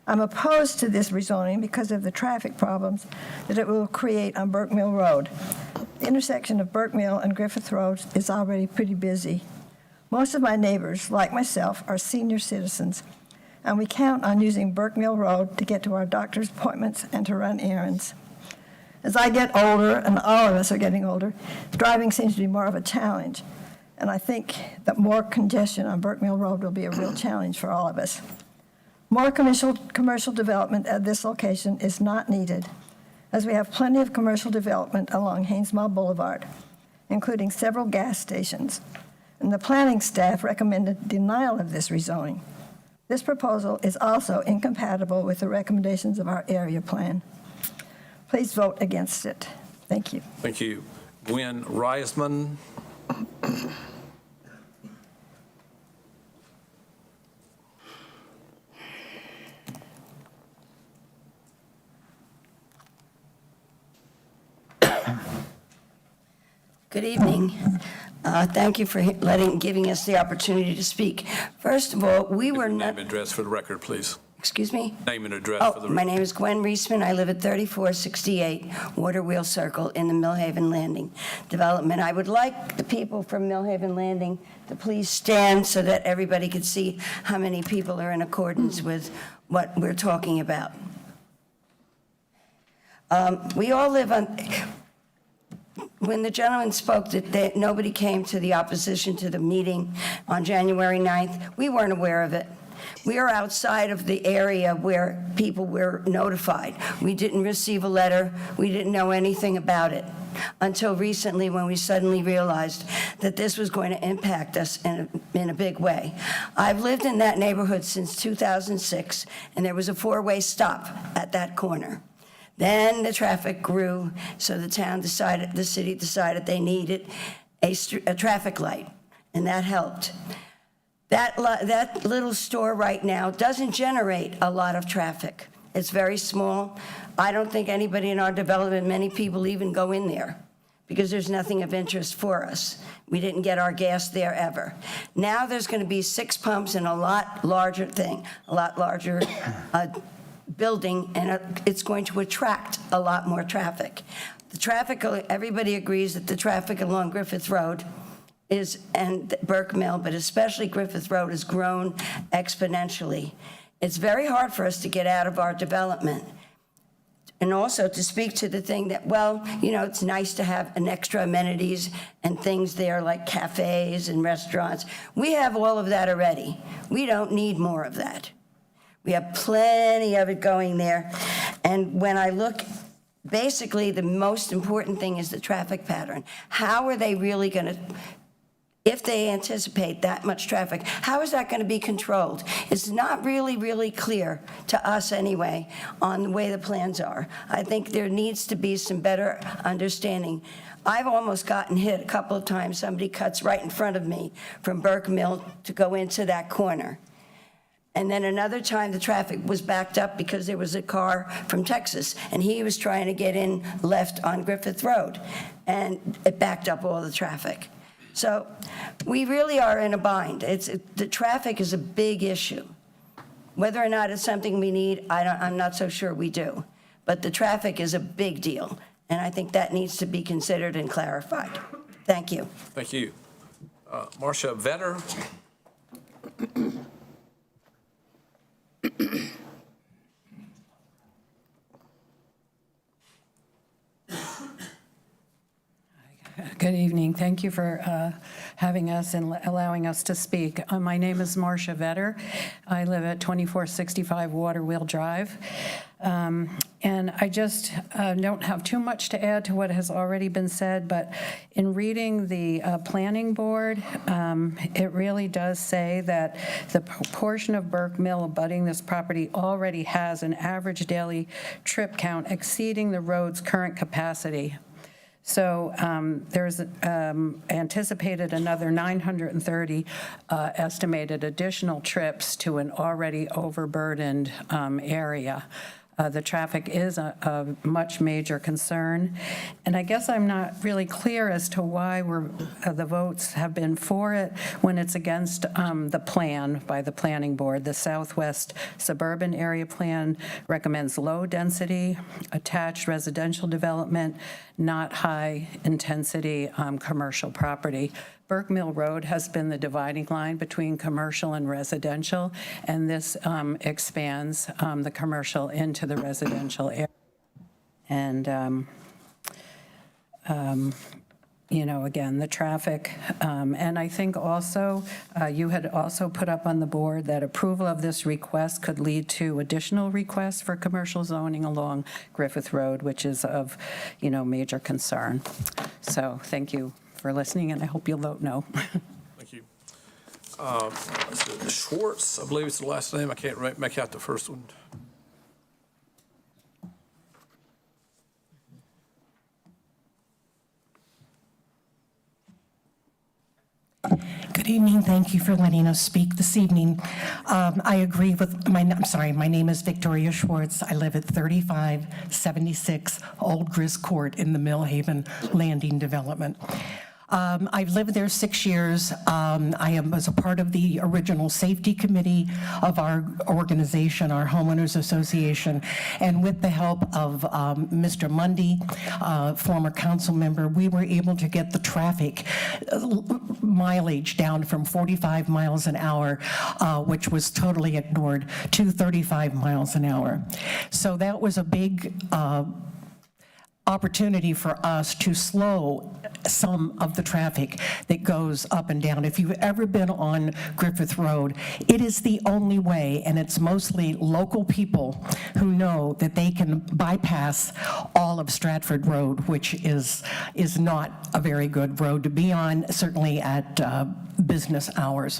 I'm opposed to this rezoning because of the traffic problems that it will create on Burke Mill Road. The intersection of Burke Mill and Griffith Road is already pretty busy. Most of my neighbors, like myself, are senior citizens, and we count on using Burke Mill Road to get to our doctor's appointments and to run errands. As I get older, and all of us are getting older, driving seems to be more of a challenge, and I think that more congestion on Burke Mill Road will be a real challenge for all of us. More commercial development at this location is not needed, as we have plenty of commercial development along Haynesmile Boulevard, including several gas stations, and the planning staff recommended denial of this rezoning. This proposal is also incompatible with the recommendations of our area plan. Please vote against it. Thank you. Thank you. Gwen Reisman. Good evening. Thank you for giving us the opportunity to speak. First of all, we were Name not. and address for the record, please. Excuse me? Name and address for Oh, the. my name is Gwen Reisman. I live at 3468 Water Wheel Circle in the Millhaven Landing development. I would like the people from Millhaven Landing to please stand so that everybody could see how many people are in accordance with what we're talking about. We all live on, when the gentleman spoke that nobody came to the opposition to the meeting on January 9th, we weren't aware of it. We are outside of the area where people were notified. We didn't receive a letter. We didn't know anything about it until recently when we suddenly realized that this was going to impact us in a big way. I've lived in that neighborhood since 2006, and there was a four-way stop at that corner. Then the traffic grew, so the city decided they needed a traffic light, and that helped. That little store right now doesn't generate a lot of traffic. It's very small. I don't think anybody in our development, many people even go in there because there's nothing of interest for us. We didn't get our gas there ever. Now there's going to be 6 pumps and a lot larger building, and it's going to attract a lot more traffic. The traffic, everybody agrees that the traffic along Griffith Road and Burke Mill, but especially Griffith Road, has grown exponentially. It's very hard for us to get out of our development. And also to speak to the thing that, well, it's nice to have an extra amenities and things there like cafes and restaurants. We have all of that already. We don't need more of that. We have plenty of it going there. And when I look, basically the most important thing is the traffic pattern. How are they really going to, if they anticipate that much traffic, how is that going to be controlled? It's not really clear to us anyway on the way the plans are. I think there needs to be some better understanding. I've almost gotten hit a couple of times. Somebody cuts right in front of me from Burke Mill to go into that corner. And then another time the traffic was backed up because there was a car from Texas and he was trying to get in left on Griffith Road and it backed up all the traffic. So we really are in a bind. The traffic is a big issue. Whether or not it's something we need, I'm not so sure we do. But the traffic is a big deal, and I think that needs to be considered and clarified. Thank you. Thank you. Marcia Vetter. Good evening. Thank you for having us and allowing us to speak. My name is Marcia Vetter. I live at 2465 Water Wheel Drive. And I just don't have too much to add to what has already been said, but in reading the planning board, it really does say that the portion of Burke Mill abutting this property already has an average daily trip count exceeding the road's current capacity. So there's anticipated another 930 estimated additional trips to an already overburdened area. The traffic is a much major concern. And I guess I'm not really clear as to why the votes have been for it when it's against the plan by the planning board. The Southwest Suburban Area Plan recommends low-density attached residential development, not high-intensity commercial property. Burke Mill Road has been the dividing line between commercial and residential, and this expands the commercial into the residential area. And, again, the traffic. And I think also, you had also put up on the board that approval of this request could lead to additional requests for commercial zoning along Griffith Road, which is of, major concern. So thank you for listening, and I hope you'll vote no. Thank you. Schwartz, I believe it's the last name. I can't make out the first one. Good evening. Thank you for letting us speak this evening. I agree with my name is Victoria Schwartz. I live at 3576 Old Grist Court in the Millhaven Landing Development. I've lived there 6 years. I was a part of the original safety committee of our organization, our homeowners association, and with the help of Mr. Mundy, former council member, we were able to get the traffic mileage down from 45 miles an hour, which was totally ignored, to 35 miles an hour. So that was a big opportunity for us to slow some of the traffic that goes up and down. If you've ever been on Griffith Road, it is the only way, and it's mostly local people who know that they can bypass all of Stratford Road, which is not a very good road to be on, certainly at business hours.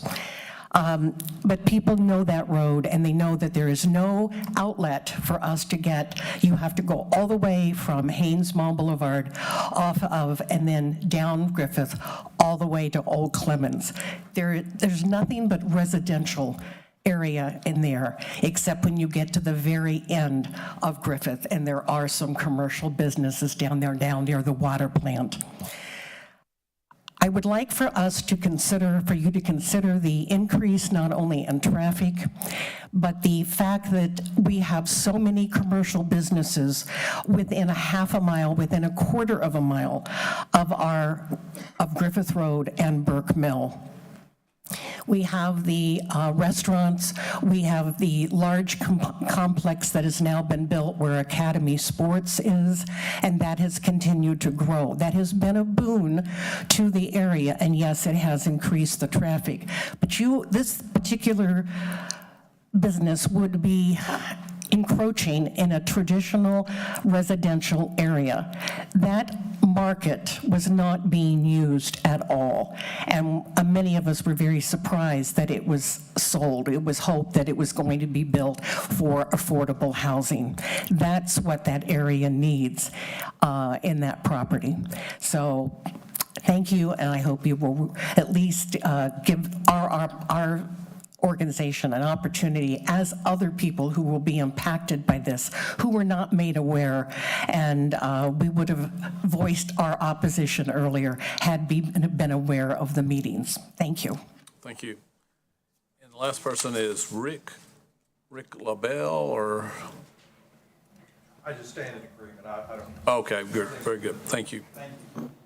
But people know that road, and they know that there is no outlet for us to get. You have to go all the way from Haynes Mall Boulevard off of, and then down Griffith, all the way to Old Clemens. There's nothing but residential area in there, except when you get to the very end of Griffith, and there are some commercial businesses down near the water plant. I would like for you to consider the increase not only in traffic, but the fact that we have so many commercial businesses within a half a mile, within a quarter of a mile of Griffith Road and Burke Mill. We have the restaurants, we have the large complex that has now been built where Academy Sports is, and that has continued to grow. That has been a boon to the area, and yes, it has increased the traffic. But this particular business would be encroaching in a traditional residential area. That market was not being used at all, and many of us were very surprised that it was sold. It was hoped that it was going to be built for affordable housing. That's what that area needs in that property. So thank you, and I hope you will at least give our organization an opportunity, as other people who will be impacted by this, who were not made aware, and we would have voiced our opposition earlier had we been aware of the meetings. Thank you. Thank you. And the last person is Rick LaBelle, or? I just stand in agreement. I don't. Okay, good, very good. Thank you.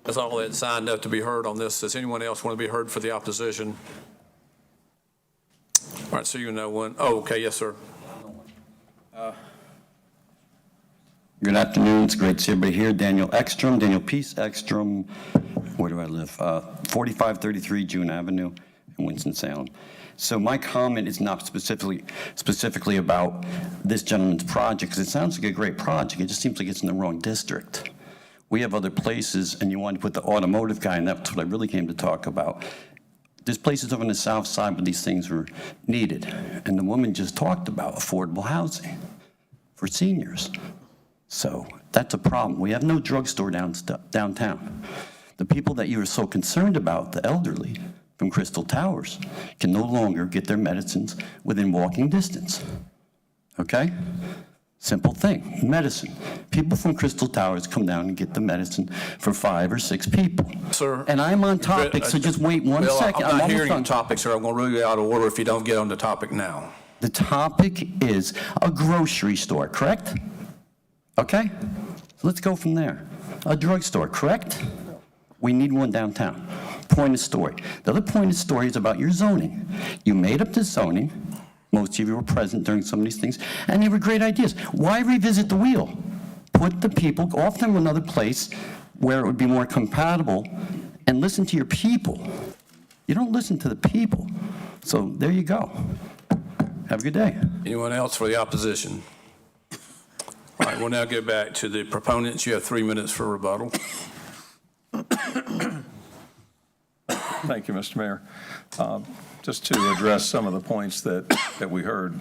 That's all that signed up to be heard on this. Does anyone else want to be heard for the opposition? All right, so you know one. Oh, okay, yes, sir. Good afternoon. It's great to see everybody here. Daniel Peace Ekstrom. Where do I live? 4533 June Avenue in Winston-Salem. So my comment is not specifically about this gentleman's project, because it sounds like a great project. It just seems like it's in the wrong district. We have other places, and you want to put the automotive guy, and that's what I really came to talk about. There's places over on the south side where these things were needed, and the woman just talked about affordable housing for seniors. So that's a problem. We have no drugstore downtown. The people that you are so concerned about, the elderly from Crystal Towers, can no longer get their medicines within walking distance. Okay? Simple thing. Medicine. People from Crystal Towers come down and get the medicine for 5 or 6 people. Sir. And I'm on topic, so just wait one second. I'm not hearing the topic, sir. I'm going to rule you out of order if you don't get on the topic now. The topic is a grocery store, correct? Okay? So let's go from there. A drugstore, correct? We need one downtown. Point of story. The other point of story is about your zoning. You made up the zoning. Most of you were present during some of these things, and they were great ideas. Why revisit the wheel? Put the people off to another place where it would be more compatible, and listen to your people. You don't listen to the people. So there you go. Have a good day. Anyone else for the opposition? All right, we'll now go back to the proponents. You have 3 minutes for rebuttal. Thank you, Mr. Mayor. Just to address some of the points that we heard,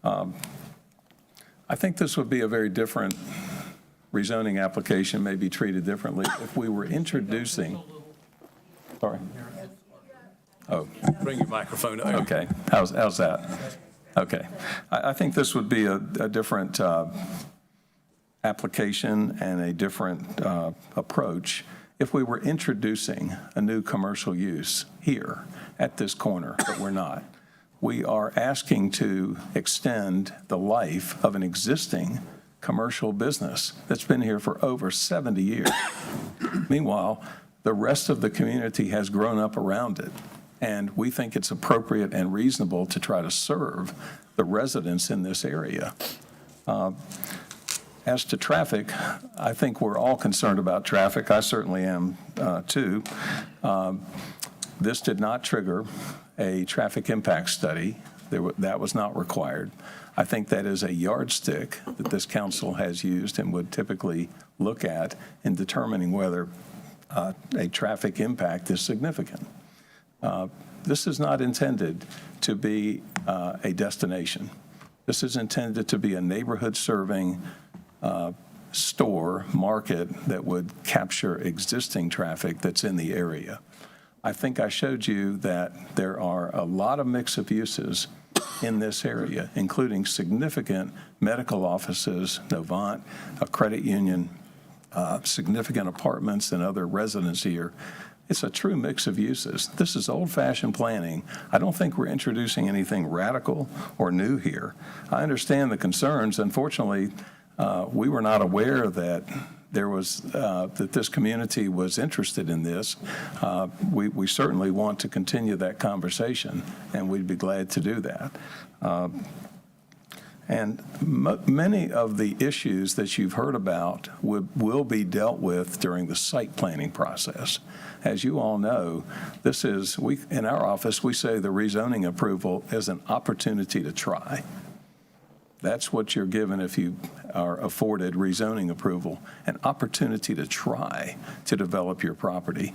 I think this would be a very different rezoning application, may be treated differently if we were introducing. Sorry. Oh. Bring your microphone up. Okay. How's that? Okay. I think this would be a different application and a different approach if we were introducing a new commercial use here at this corner, but we're not. We are asking to extend the life of an existing commercial business that's been here for over 70 years. Meanwhile, the rest of the community has grown up around it, and we think it's appropriate and reasonable to try to serve the residents in this area. As to traffic, I think we're all concerned about traffic. I certainly am too. This did not trigger a traffic impact study. That was not required. I think that is a yardstick that this council has used and would typically look at in determining whether a traffic impact is significant. This is not intended to be a destination. This is intended to be a neighborhood-serving store, market that would capture existing traffic that's in the area. I think I showed you that there are a lot of mix of uses in this area, including significant medical offices, Novant, a credit union, significant apartments and other residents here. It's a true mix of uses. This is old-fashioned planning. I don't think we're introducing anything radical or new here. I understand the concerns. Unfortunately, we were not aware that there was that this community was interested in this. We certainly want to continue that conversation, and we'd be glad to do that. And many of the issues that you've heard about will be dealt with during the site planning process. As you all know, this is, in our office, we say the rezoning approval is an opportunity to try. That's what you're given if you are afforded rezoning approval, an opportunity to try to develop your property.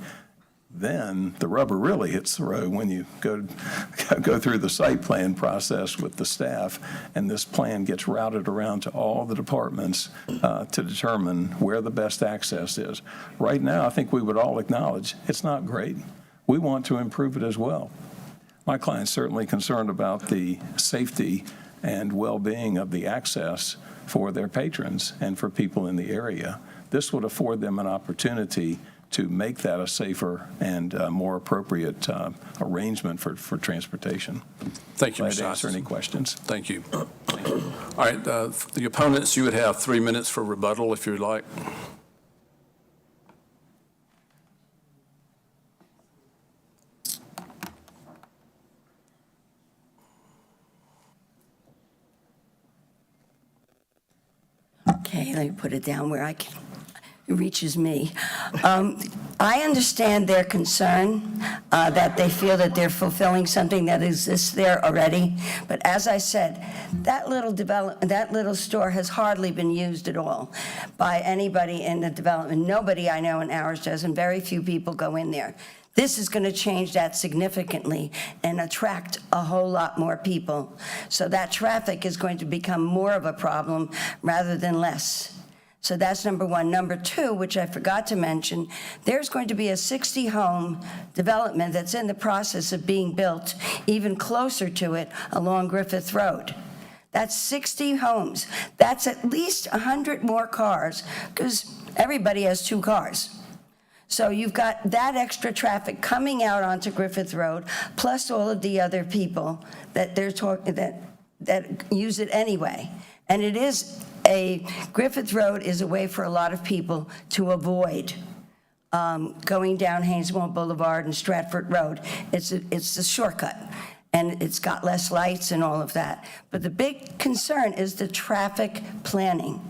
Then the rubber really hits the road when you go through the site plan process with the staff, and this plan gets routed around to all the departments to determine where the best access is. Right now, I think we would all acknowledge it's not great. We want to improve it as well. My client's certainly concerned about the safety and well-being of the access for their patrons and for people in the area. This would afford them an opportunity to make that a safer and more appropriate arrangement for transportation. Thank you, Glad Mr. to answer Isis. any questions. Thank you. All right, the opponents, you would have 3 minutes for rebuttal if you'd like. Okay, let me put it down where it reaches me. I understand their concern that they feel that they're fulfilling something that exists there already. But as I said, that little store has hardly been used at all by anybody in the development. Nobody I know in ours does, and very few people go in there. This is going to change that significantly and attract a whole lot more people. So that traffic is going to become more of a problem rather than less. So that's number one. Number two, which I forgot to mention, there's going to be a 60-home development that's in the process of being built even closer to it along Griffith Road. That's 60 homes. That's at least 100 more cars because everybody has 2 cars. So you've got that extra traffic coming out onto Griffith Road, plus all of the other people that they're talking that use it anyway. And it is Griffith Road is a way for a lot of people to avoid going down Haynesville Boulevard and Stratford Road. It's a shortcut, and it's got less lights and all of that. But the big concern is the traffic planning.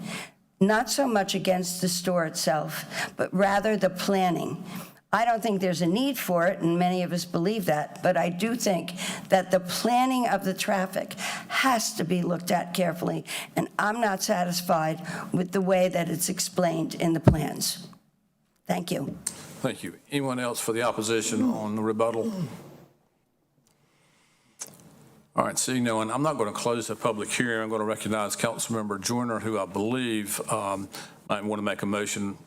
Not so much against the store itself, but rather the planning. I don't think there's a need for it, and many of us believe that, but I do think that the planning of the traffic has to be looked at carefully, and I'm not satisfied with the way that it's explained in the plans. Thank you. Thank you. Anyone else for the opposition on the rebuttal? All right, seeing no one, I'm not going to close the public hearing. I'm going to recognize Councilmember Joyner, who I believe might want to make a motion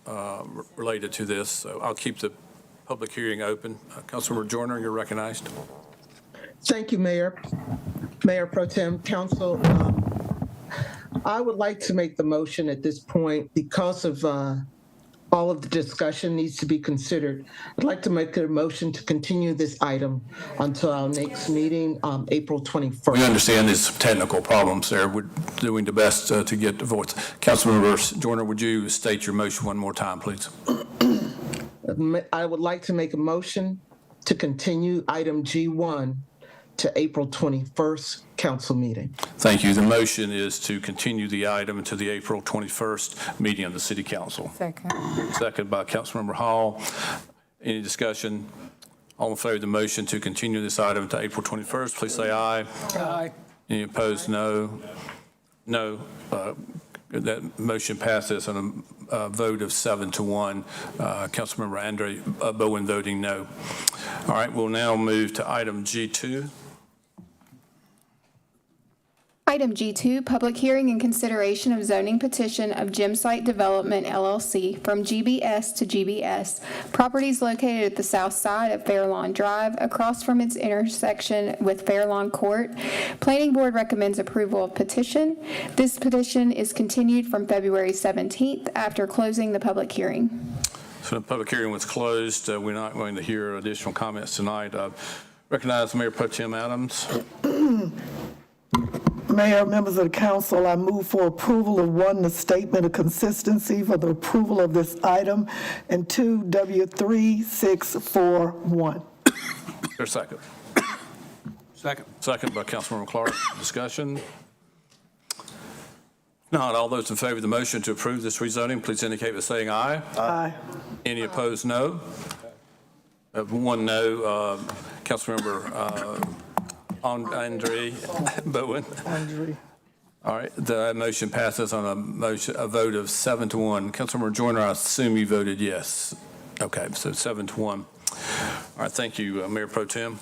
related to this. So I'll keep the public hearing open. Councilmember Joyner, you're recognized. Thank you, Mayor. Mayor Pro Tem, Council. I would like to make the motion at this point because of all of the discussion needs to be considered. I'd like to make a motion to continue this item until our next meeting, April 21st. We understand there's some technical problems there. We're doing the best to get the votes. Councilmember Joyner, would you state your motion one more time, please? I would like to make a motion to continue item G1 to April 21st council meeting. Thank you. The motion is to continue the item to the April 21st meeting of the City Council. Second. Second by Councilmember Hall. Any discussion? All in favor of the motion to continue this item to April 21st, please say aye. Aye. Any opposed, no. No. That motion passes on a vote of 7-1. Councilmember Andre Bowen voting no. All right, we'll now move to item G2. Item G2, public hearing and consideration of zoning petition of Gem Site Development LLC from GBS to GBS, properties located at the south side of Fairlawn Drive, across from its intersection with Fairlawn Court. Planning Board recommends approval of petition. This petition is continued from February 17th after closing the public hearing. So the public hearing was closed. We're not going to hear additional comments tonight. Recognize Mayor Pro Tem Adams. Mayor, members of the council, I move for approval of 1, the statement of consistency for the approval of this item, and 2, W3641. There's a second. Second. Second by Councilmember Clark. Discussion? Not all those in favor of the motion to approve this rezoning, please indicate by saying aye. Aye. Any opposed, no. One no. Councilmember Andre Bowen. Andre. All right, the motion passes on a vote of 7-1. Councilmember Joyner, I assume you voted yes. Okay, so 7-1. All right, thank you, Mayor Pro Tem.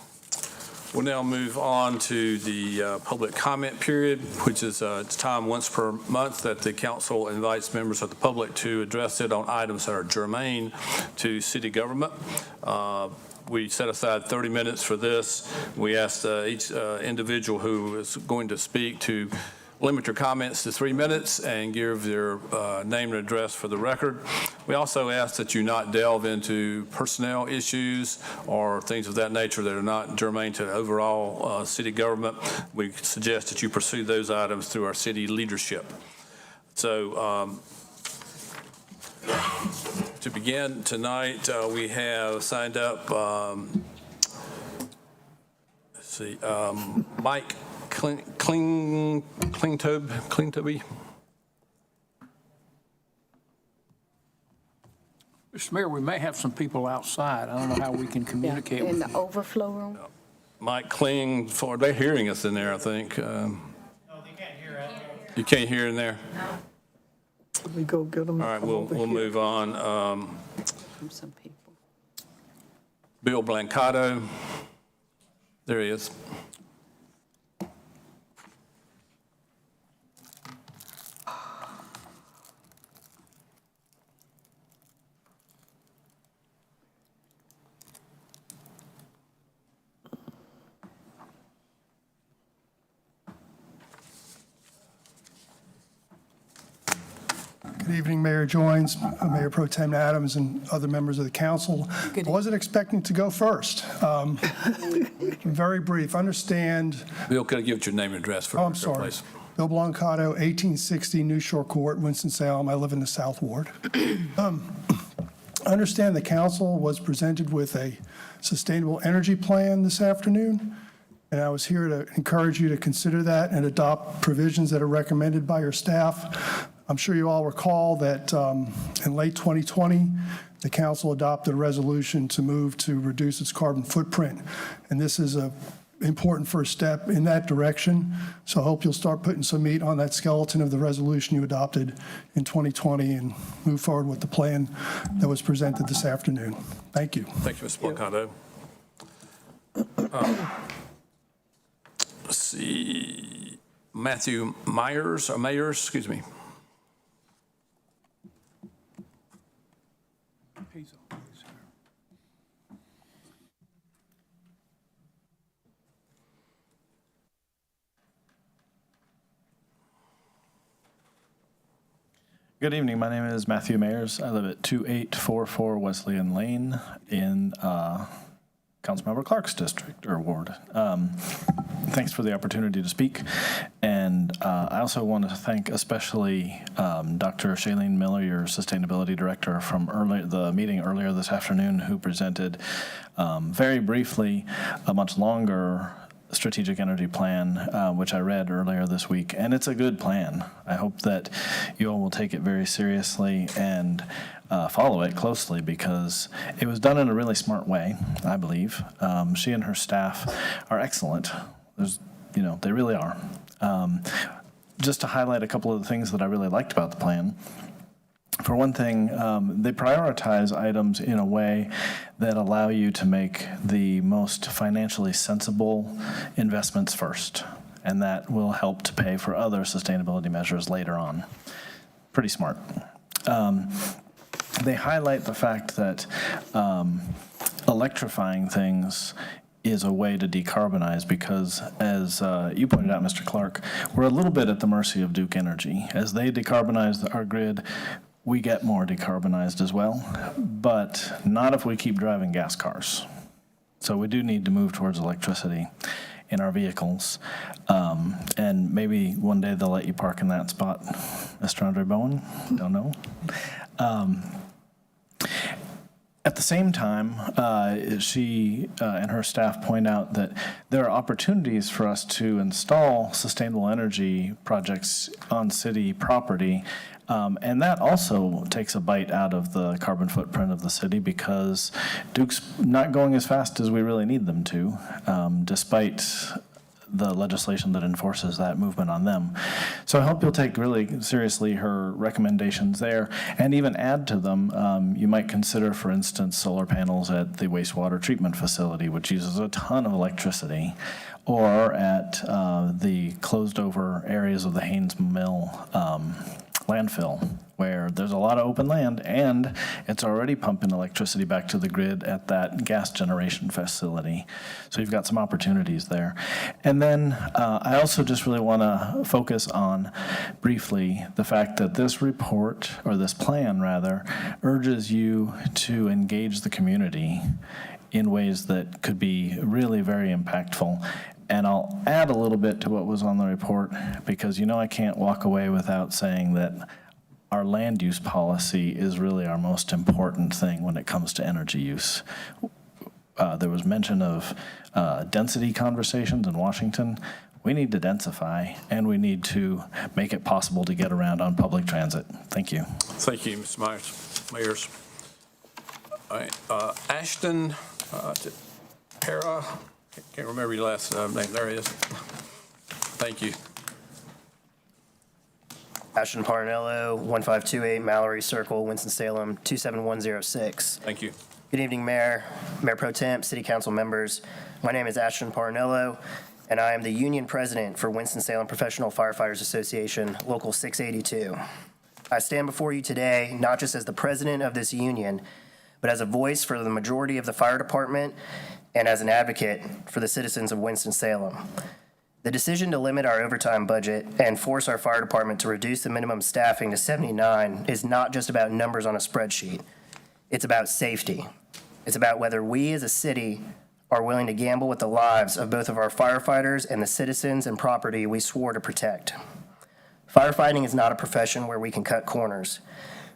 We'll now move on to the public comment period, which is it's time once per month that the council invites members of the public to address it on items that are germane to city government. We set aside 30 minutes for this. We asked each individual who is going to speak to limit your comments to 3 minutes and give their name and address for the record. We also ask that you not delve into personnel issues or things of that nature that are not germane to overall city government. We suggest that you pursue those items through our city leadership. So to begin tonight, we have signed up, Mike Klingtoby. Mr. Mayor, we may have some people outside. I don't know how we can communicate with In them. the overflow room? Mike Klingford, they're hearing us in there, I think. No, they can't hear out there. You can't hear in there? Let me go get them. All right, we'll move on. From some people. Bill Blancato, there he is. Good evening, Mayor Joines, Mayor Pro Tem Adams, and other members of the council. I wasn't expecting to go first. Very brief. Understand. Bill, could I give your name and address for I'm the sorry. place? Bill Blancato, 1860 New Shore Court, Winston-Salem. I live in the South Ward. I understand the council was presented with a sustainable energy plan this afternoon, and I was here to encourage you to consider that and adopt provisions that are recommended by your staff. I'm sure you all recall that in late 2020, the council adopted a resolution to move to reduce its carbon footprint, and this is an important first step in that direction. So I hope you'll start putting some meat on that skeleton of the resolution you adopted in 2020 and move forward with the plan that was presented this afternoon. Thank you. Thank you, Mr. Blancato. Let's see, Matthew Myers, excuse me. Good evening. My name is Matthew Mayers. I live at 2844 Wesleyan Lane in Councilmember Clark's district or ward. Thanks for the opportunity to speak. And I also want to thank especially Dr. Shailene Miller, your sustainability director from the meeting earlier this afternoon, who presented very briefly a much longer strategic energy plan, which I read earlier this week, and it's a good plan. I hope that you all will take it very seriously and follow it closely, because it was done in a really smart way, I believe. She and her staff are excellent. They really are. Just to highlight a couple of the things that I really liked about the plan. For one thing, they prioritize items in a way that allow you to make the most financially sensible investments first, and that will help to pay for other sustainability measures later on. Pretty smart. They highlight the fact that electrifying things is a way to decarbonize, because, as you pointed out, Mr. Clark, we're a little bit at the mercy of Duke Energy. As they decarbonize our grid, we get more decarbonized as well, but not if we keep driving gas cars. So we do need to move towards electricity in our vehicles. And maybe one day they'll let you park in that spot, Mr. Andre Bowen, don't know. At the same time, she and her staff point out that there are opportunities for us to install sustainable energy projects on city property, and that also takes a bite out of the carbon footprint of the city, because Duke's not going as fast as we really need them to, despite the legislation that enforces that movement on them. So I hope you'll take really seriously her recommendations there, and even add to them. You might consider, for instance, solar panels at the wastewater treatment facility, which uses a ton of electricity, or at the closed over areas of the Haynes Mill landfill, where there's a lot of open land and it's already pumping electricity back to the grid at that gas generation facility. So you've got some opportunities there. And then I also just really want to focus on briefly the fact that this report, or this plan rather, urges you to engage the community in ways that could be really very impactful. And I'll add a little bit to what was on the report, because I can't walk away without saying that our land use policy is really our most important thing when it comes to energy use. There was mention of density conversations in Washington. We need to densify, and we need to make it possible to get around on public transit. Thank you. Thank you, Mr. Myers. All right, Ashton Para. Can't remember your last name. There it is. Thank you. Ashton Parnello, 1528 Mallory Circle, Winston-Salem, 27106. Thank you. Good evening, Mayor, Mayor Pro Temp, City Council members. My name is Ashton Parnello, and I am the Union President for Winston-Salem Professional Firefighters Association, Local 682. I stand before you today not just as the president of this union, but as a voice for the majority of the fire department and as an advocate for the citizens of Winston-Salem. The decision to limit our overtime budget and force our fire department to reduce the minimum staffing to 79 is not just about numbers on a spreadsheet. It's about safety. It's about whether we as a city are willing to gamble with the lives of both of our firefighters and the citizens and property we swore to protect. Firefighting is not a profession where we can cut corners.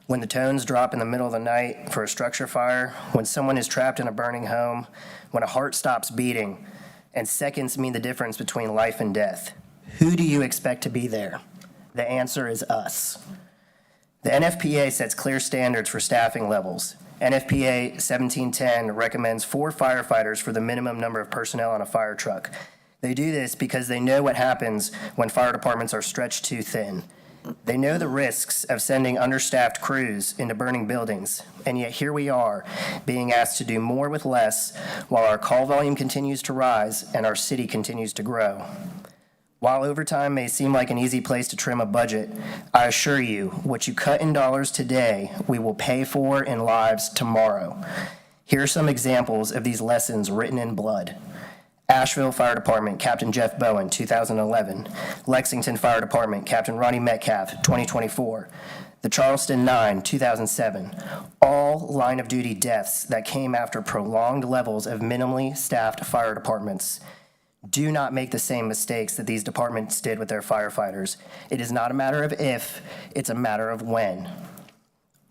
When the tones drop in the middle of the night for a structure fire, when someone is trapped in a burning home, when a heart stops beating, and seconds mean the difference between life and death, who do you expect to be there? The answer is us. The NFPA sets clear standards for staffing levels. NFPA 1710 recommends 4 firefighters for the minimum number of personnel on a fire truck. They do this because they know what happens when fire departments are stretched too thin. They know the risks of sending understaffed crews into burning buildings, and yet here we are, being asked to do more with less while our call volume continues to rise and our city continues to grow. While overtime may seem like an easy place to trim a budget, I assure you, what you cut in dollars today, we will pay for in lives tomorrow. Here are some examples of these lessons written in blood. Asheville Fire Department, Captain Jeff Bowen, 2011. Lexington Fire Department, Captain Ronnie Metcalf, 2024. The Charleston 9, 2007, all line-of-duty deaths that came after prolonged levels of minimally staffed fire departments. Do not make the same mistakes that these departments did with their firefighters. It is not a matter of if, it's a matter of when.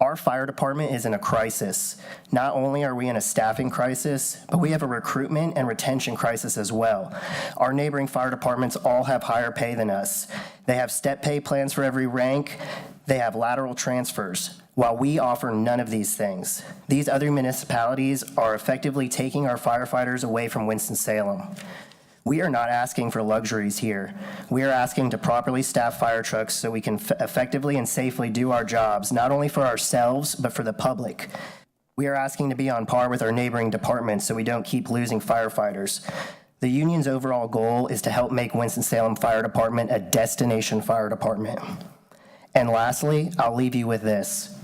Our fire department is in a crisis. Not only are we in a staffing crisis, but we have a recruitment and retention crisis as well. Our neighboring fire departments all have higher pay than us. They have step pay plans for every rank. They have lateral transfers, while we offer none of these things. These other municipalities are effectively taking our firefighters away from Winston-Salem. We are not asking for luxuries here. We are asking to properly staff fire trucks so we can effectively and safely do our jobs, not only for ourselves, but for the public. We are asking to be on par with our neighboring departments so we don't keep losing firefighters. The union's overall goal is to help make Winston-Salem Fire Department a destination fire department. And lastly, I'll leave you with this.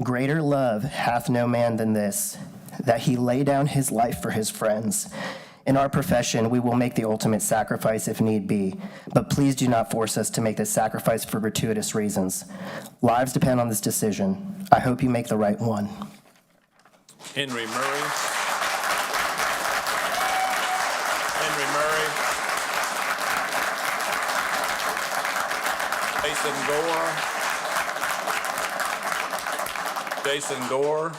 Greater love hath no man than this, that he lay down his life for his friends. In our profession, we will make the ultimate sacrifice if need be, but please do not force us to make this sacrifice for gratuitous reasons. Lives depend on this decision. I hope you make the right one. Henry Murray. Henry Murray. Jason Gore. Jason Gore.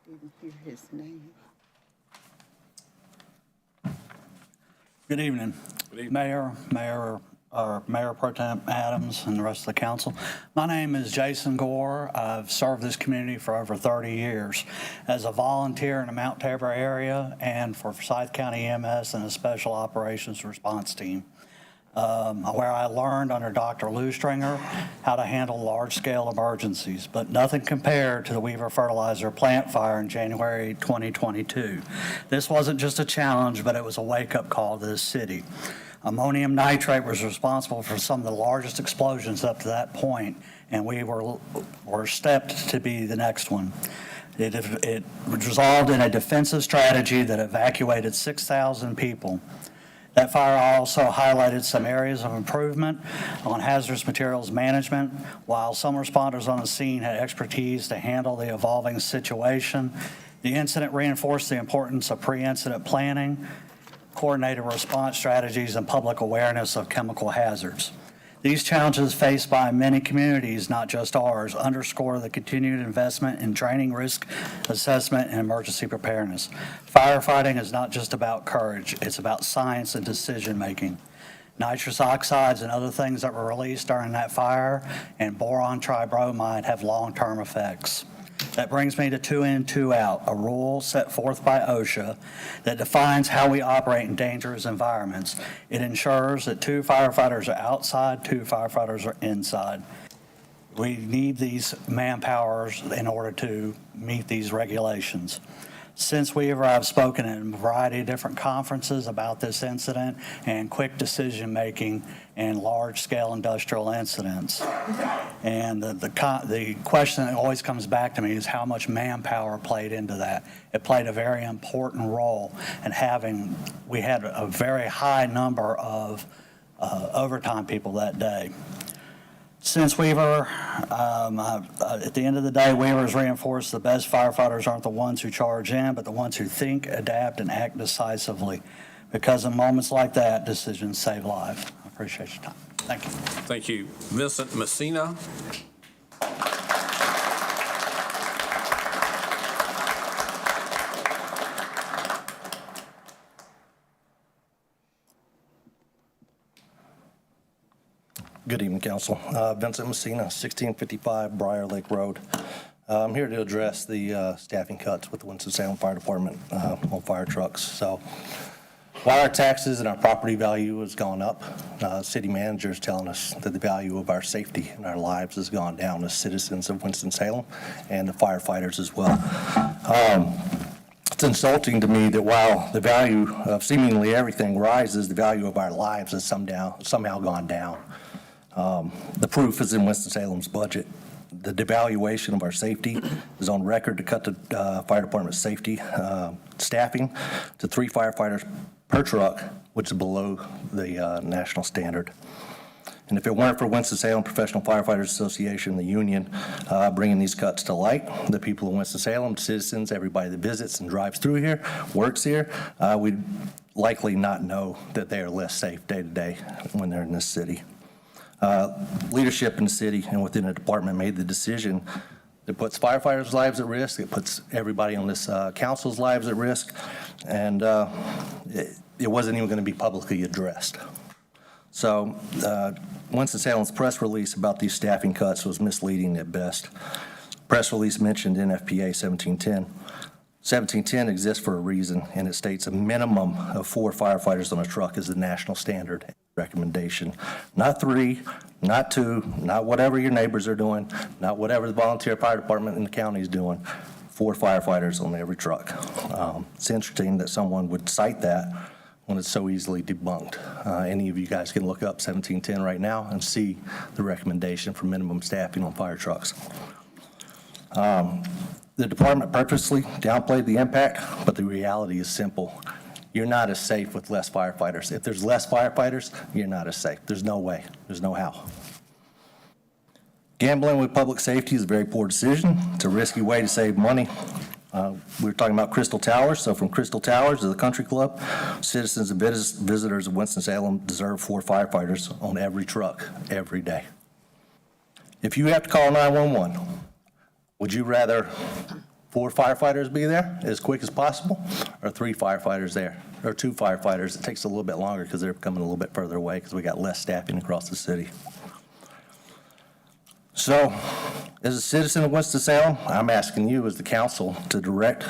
Didn't hear his name. Good evening. Mayor Pro Tem Adams, and the rest of the council. My name is Jason Gore. I've served this community for over 30 years as a volunteer in the Mount Tabor area and for Forsyth County EMS and a special operations response team, where I learned under Dr. Lustringer how to handle large-scale emergencies, but nothing compared to the Weaver Fertilizer plant fire in January 2022. This wasn't just a challenge, but it was a wake-up call to the city. Ammonium nitrate was responsible for some of the largest explosions up to that point, and we were stepped to be the next one. It resolved in a defensive strategy that evacuated 6,000 people. That fire also highlighted some areas of improvement on hazardous materials management. While some responders on the scene had expertise to handle the evolving situation, the incident reinforced the importance of pre-incident planning, coordinated response strategies, and public awareness of chemical hazards. These challenges faced by many communities, not just ours, underscore the continued investment in training, risk assessment, and emergency preparedness. Firefighting is not just about courage, it's about science and decision-making. Nitrous oxides and other things that were released during that fire and boron tribromide have long-term effects. That brings me to 2 in, 2 out, a rule set forth by OSHA that defines how we operate in dangerous environments. It ensures that 2 firefighters are outside, 2 firefighters are inside. We need these manpowers in order to meet these regulations. Since Weaver, I've spoken at a variety of different conferences about this incident and quick decision-making and large-scale industrial incidents. And the question that always comes back to me is how much manpower played into that. It played a very important role in we had a very high number of overtime people that day. Since Weaver, at the end of the day, Weaver's reinforced the best firefighters aren't the ones who charge in, but the ones who think, adapt, and act decisively. Because in moments like that, decisions save lives. I appreciate your time. Thank you. Thank you. Vincent Messina. Good evening, Council. Vincent Messina, 1655 Briar Lake Road. I'm here to address the staffing cuts with the Winston-Salem Fire Department on fire trucks. So while our taxes and our property value has gone up, city manager is telling us that the value of our safety and our lives has gone down as citizens of Winston-Salem and the firefighters as well. It's insulting to me that while the value of seemingly everything rises, the value of our lives has somehow gone down. The proof is in Winston-Salem's budget. The devaluation of our safety is on record to cut the fire department safety staffing to 3 firefighters per truck, which is below the national standard. And if it weren't for Winston-Salem Professional Firefighters Association, the union, bringing these cuts to light, the people of Winston-Salem, citizens, everybody that visits and drives through here, works here, we'd likely not know that they are less safe day to day when they're in this city. Leadership in the city and within the department made the decision that puts firefighters' lives at risk, it puts everybody on this council's lives at risk, and it wasn't even going to be publicly addressed. So Winston-Salem's press release about these staffing cuts was misleading at best. Press release mentioned NFPA 1710. 1710 exists for a reason, and it states a minimum of 4 firefighters on a truck is the national standard recommendation. Not 3, not 2, not whatever your neighbors are doing, not whatever the volunteer fire department in the county is doing. 4 firefighters on every truck. It's interesting that someone would cite that when it's so easily debunked. Any of you guys can look up 1710 right now and see the recommendation for minimum staffing on fire trucks. The department purposely downplayed the impact, but the reality is simple. You're not as safe with less firefighters. If there's less firefighters, you're not as safe. There's no way. There's no how. Gambling with public safety is a very poor decision. It's a risky way to save money. We were talking about Crystal Towers. So from Crystal Towers to the country club, citizens and visitors of Winston-Salem deserve 4 firefighters on every truck every day. If you have to call 911, would you rather 4 firefighters be there as quick as possible, or 3 firefighters there, or 2 firefighters? It takes a little bit longer because they're coming a little bit further away because we got less staffing across the city. So, as a citizen of Winston-Salem, I'm asking you as the council to direct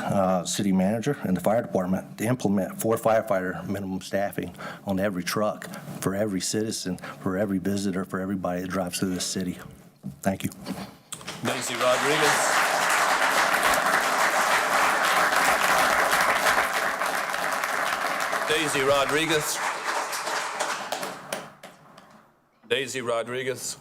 city manager and the fire department to implement 4 firefighter minimum staffing on every truck for every citizen, for every visitor, for everybody that drives through this city. Thank you. Daisy Rodriguez. Daisy Rodriguez. Daisy Rodriguez.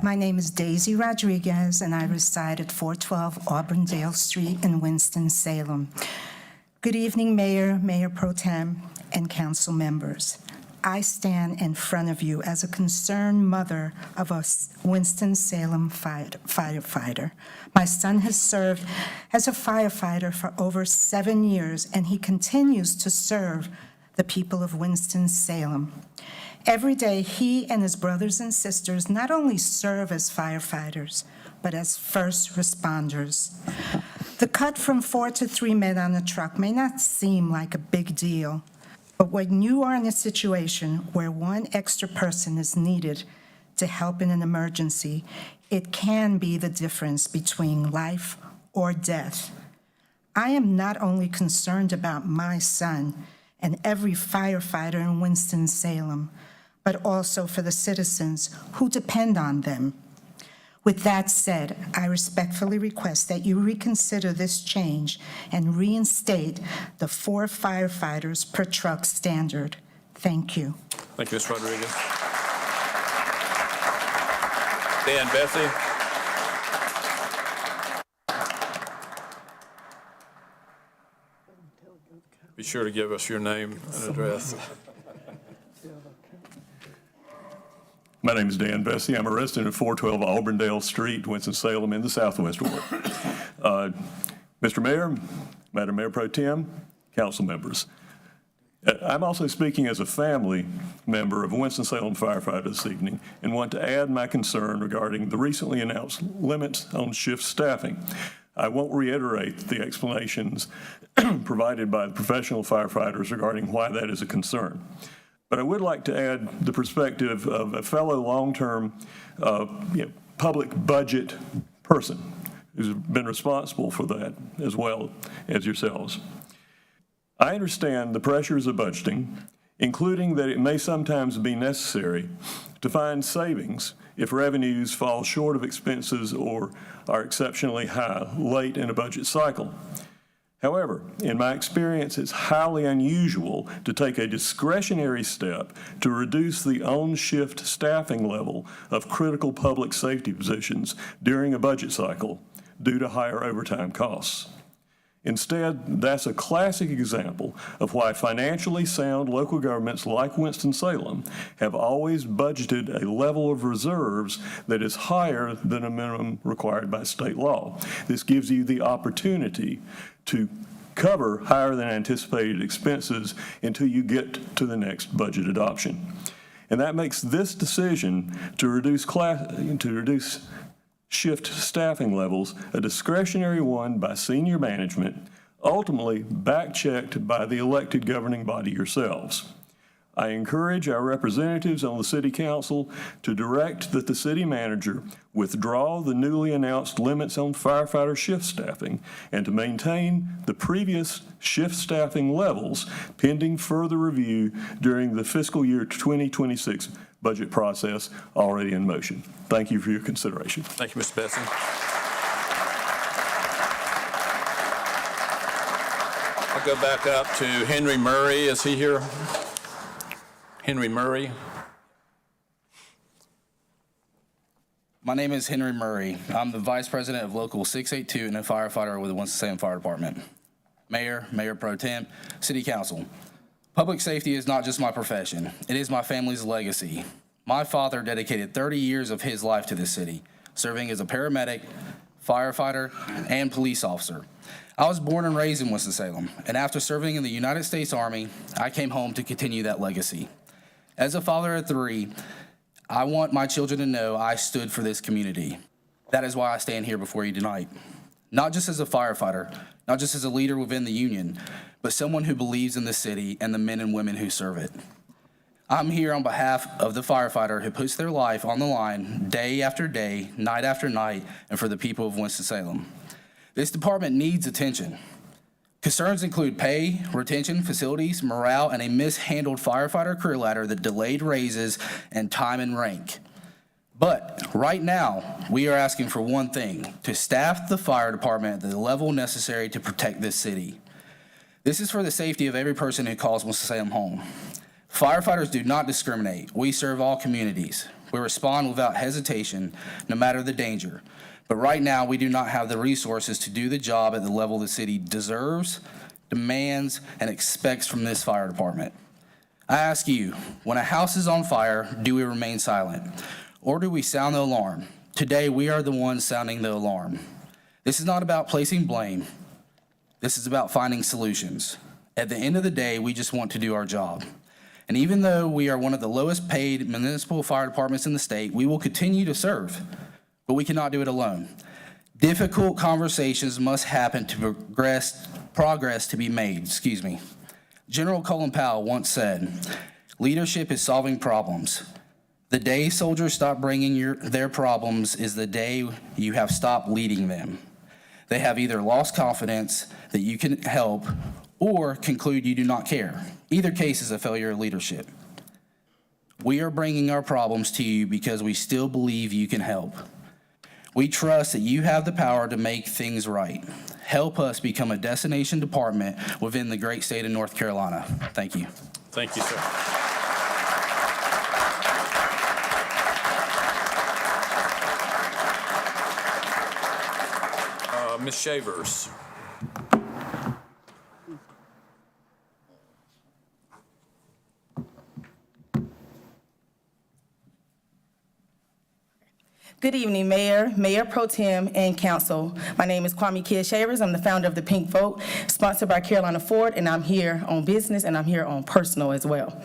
My name is Daisy Rodriguez, and I reside at 412 Auburndale Street in Winston-Salem. Good evening, Mayor, Mayor Pro Tem, and council members. I stand in front of you as a concerned mother of a Winston-Salem firefighter. My son has served as a firefighter for over 7 years, and he continues to serve the people of Winston-Salem. Every day, he and his brothers and sisters not only serve as firefighters, but as first responders. The cut from 4 to 3 men on a truck may not seem like a big deal, but when you are in a situation where 1 extra person is needed to help in an emergency, it can be the difference between life or death. I am not only concerned about my son and every firefighter in Winston-Salem, but also for the citizens who depend on them. With that said, I respectfully request that you reconsider this change and reinstate the 4 firefighters per truck standard. Thank you. Thank you, Ms. Rodriguez. Dan Bessie. Be sure to give us your name and address. My name is Dan Bessie. I'm a resident of 412 Auburndale Street, Winston-Salem, in the Southwest Ward. Mr. Mayor, Madam Mayor Pro Tem, council members. I'm also speaking as a family member of Winston-Salem firefighter this evening and want to add my concern regarding the recently announced limits on shift staffing. I won't reiterate the explanations provided by the professional firefighters regarding why that is a concern. But I would like to add the perspective of a fellow long-term public budget person who's been responsible for that as well as yourselves. I understand the pressures of budgeting, including that it may sometimes be necessary to find savings if revenues fall short of expenses or are exceptionally high late in a budget cycle. However, in my experience, it's highly unusual to take a discretionary step to reduce the on-shift staffing level of critical public safety positions during a budget cycle due to higher overtime costs. Instead, that's a classic example of why financially sound local governments like Winston-Salem have always budgeted a level of reserves that is higher than a minimum required by state law. This gives you the opportunity to cover higher than anticipated expenses until you get to the next budget adoption. And that makes this decision to reduce shift staffing levels a discretionary one by senior management, ultimately back-checked by the elected governing body yourselves. I encourage our representatives on the City Council to direct that the city manager withdraw the newly announced limits on firefighter shift staffing and to maintain the previous shift staffing levels pending further review during the fiscal year 2026 budget process already in motion. Thank you for your consideration. Thank you, Mr. Besson. I'll go back up to Henry Murray. Is he here? Henry Murray. My name is Henry Murray. I'm the Vice President of Local 682 and a firefighter with the Winston-Salem Fire Department. Mayor, Mayor Pro Tem, City Council. Public safety is not just my profession. It is my family's legacy. My father dedicated 30 years of his life to this city, serving as a paramedic, firefighter, and police officer. I was born and raised in Winston-Salem, and after serving in the United States Army, I came home to continue that legacy. As a father of three, I want my children to know I stood for this community. That is why I stand here before you tonight. Not just as a firefighter, not just as a leader within the union, but someone who believes in the city and the men and women who serve it. I'm here on behalf of the firefighter who puts their life on the line day after day, night after night, and for the people of Winston-Salem. This department needs attention. Concerns include pay, retention, facilities, morale, and a mishandled firefighter career ladder that delayed raises and time and rank. But right now, we are asking for one thing: to staff the fire department at the level necessary to protect this city. This is for the safety of every person who calls Winston-Salem home. Firefighters do not discriminate. We serve all communities. We respond without hesitation, no matter the danger. But right now, we do not have the resources to do the job at the level the city deserves, demands, and expects from this fire department. I ask you, when a house is on fire, do we remain silent? Or do we sound the alarm? Today, we are the ones sounding the alarm. This is not about placing blame. This is about finding solutions. At the end of the day, we just want to do our job. And even though we are one of the lowest paid municipal fire departments in the state, we will continue to serve. But we cannot do it alone. Difficult conversations must happen to progress to be made. General Colin Powell once said, "Leadership is solving problems. The day soldiers stop bringing their problems is the day you have stopped leading them. They have either lost confidence that you can help or conclude you do not care. Either case is a failure of leadership. We are bringing our problems to you because we still believe you can help. We trust that you have the power to make things right. Help us become a destination department within the great state of North Carolina." Thank you. Thank you, sir. Ms. Shavers. Good evening, Mayor, Mayor Pro Tem, and Council. My name is Kwame Kidd Shavers. I'm the founder of the Pink Vote, sponsored by Carolina Ford, and I'm here on business and I'm here on personal as well.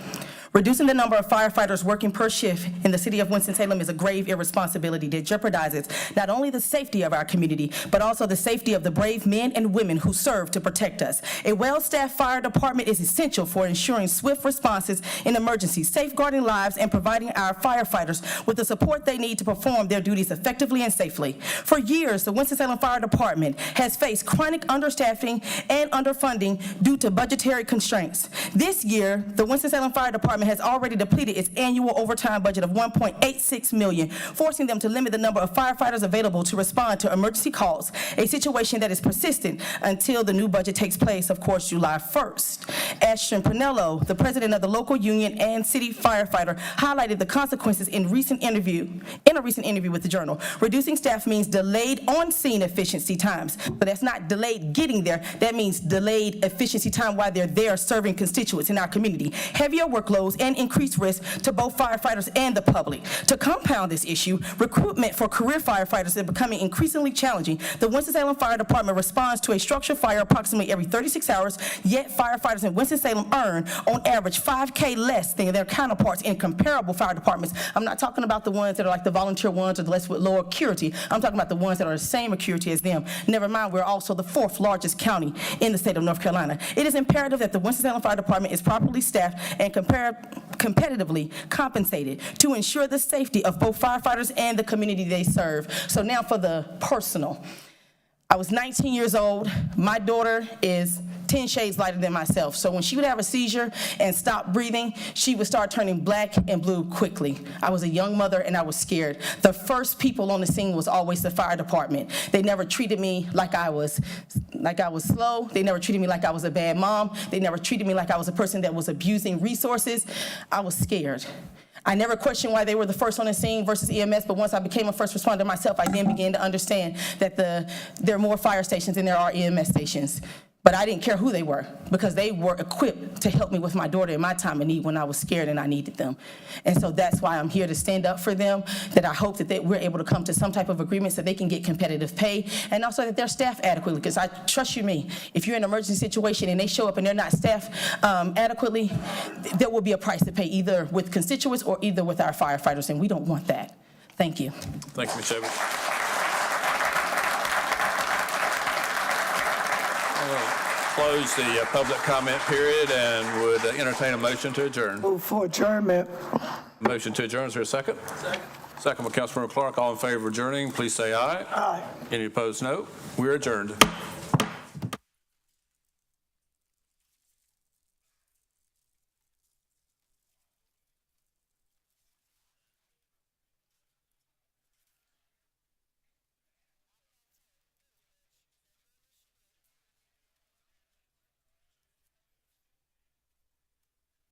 Reducing the number of firefighters working per shift in the city of Winston-Salem is a grave irresponsibility that jeopardizes not only the safety of our community, but also the safety of the brave men and women who serve to protect us. A well-staffed fire department is essential for ensuring swift responses in emergencies, safeguarding lives, and providing our firefighters with the support they need to perform their duties effectively and safely. For years, the Winston-Salem Fire Department has faced chronic understaffing and underfunding due to budgetary constraints. This year, the Winston-Salem Fire Department Department has already depleted its annual overtime budget of $1.86 million, forcing them to limit the number of firefighters available to respond to emergency calls, a situation that is persistent until the new budget takes place, of course, July 1st. Ashton Pinello, the president of the local union and city firefighter, highlighted the consequences in a recent interview with the Journal. Reducing staff means delayed on-scene efficiency times, but that's not delayed getting there. That means delayed efficiency time while they're there serving constituents in our community. Heavier workloads and increased risk to both firefighters and the public. To compound this issue, recruitment for career firefighters is becoming increasingly challenging. The Winston-Salem Fire Department responds to a structured fire approximately every 36 hours, yet firefighters in Winston-Salem earn, on average, $5K less than their counterparts in comparable fire departments. I'm not talking about the ones that are like the volunteer ones or the less with lower acuity. I'm talking about the ones that are the same acuity as them. Never mind, we're also the 4th largest county in the state of North Carolina. It is imperative that the Winston-Salem Fire Department is properly staffed and competitively compensated to ensure the safety of both firefighters and the community they serve. So now for the personal. I was 19 years old. My daughter is 10 shades lighter than myself. So when she would have a seizure and stop breathing, she would start turning black and blue quickly. I was a young mother and I was scared. The first people on the scene was always the fire department. They never treated me like I was slow. They never treated me like I was a bad mom. They never treated me like I was a person that was abusing resources. I was scared. I never questioned why they were the first on the scene versus EMS, but once I became a first responder myself, I then began to understand that there are more fire stations than there are EMS stations. But I didn't care who they were because they were equipped to help me with my daughter in my time of need when I was scared and I needed them. And so that's why I'm here to stand up for them, that I hope that we're able to come to some type of agreement so they can get competitive pay and also that they're staffed adequately. Because I trust you me, if you're in an emergency situation and they show up and they're not staffed adequately, there will be a price to pay either with constituents or either with our firefighters, and we don't want that. Thank you. Thank you, Ms. Evans. Close the public comment period and would entertain a motion to adjourn. Move for adjournment. Motion to adjourn, is there a second? Second by Councilmember Clark. All in favor of adjourning, please say aye. Aye. Any opposed, no. We're adjourned.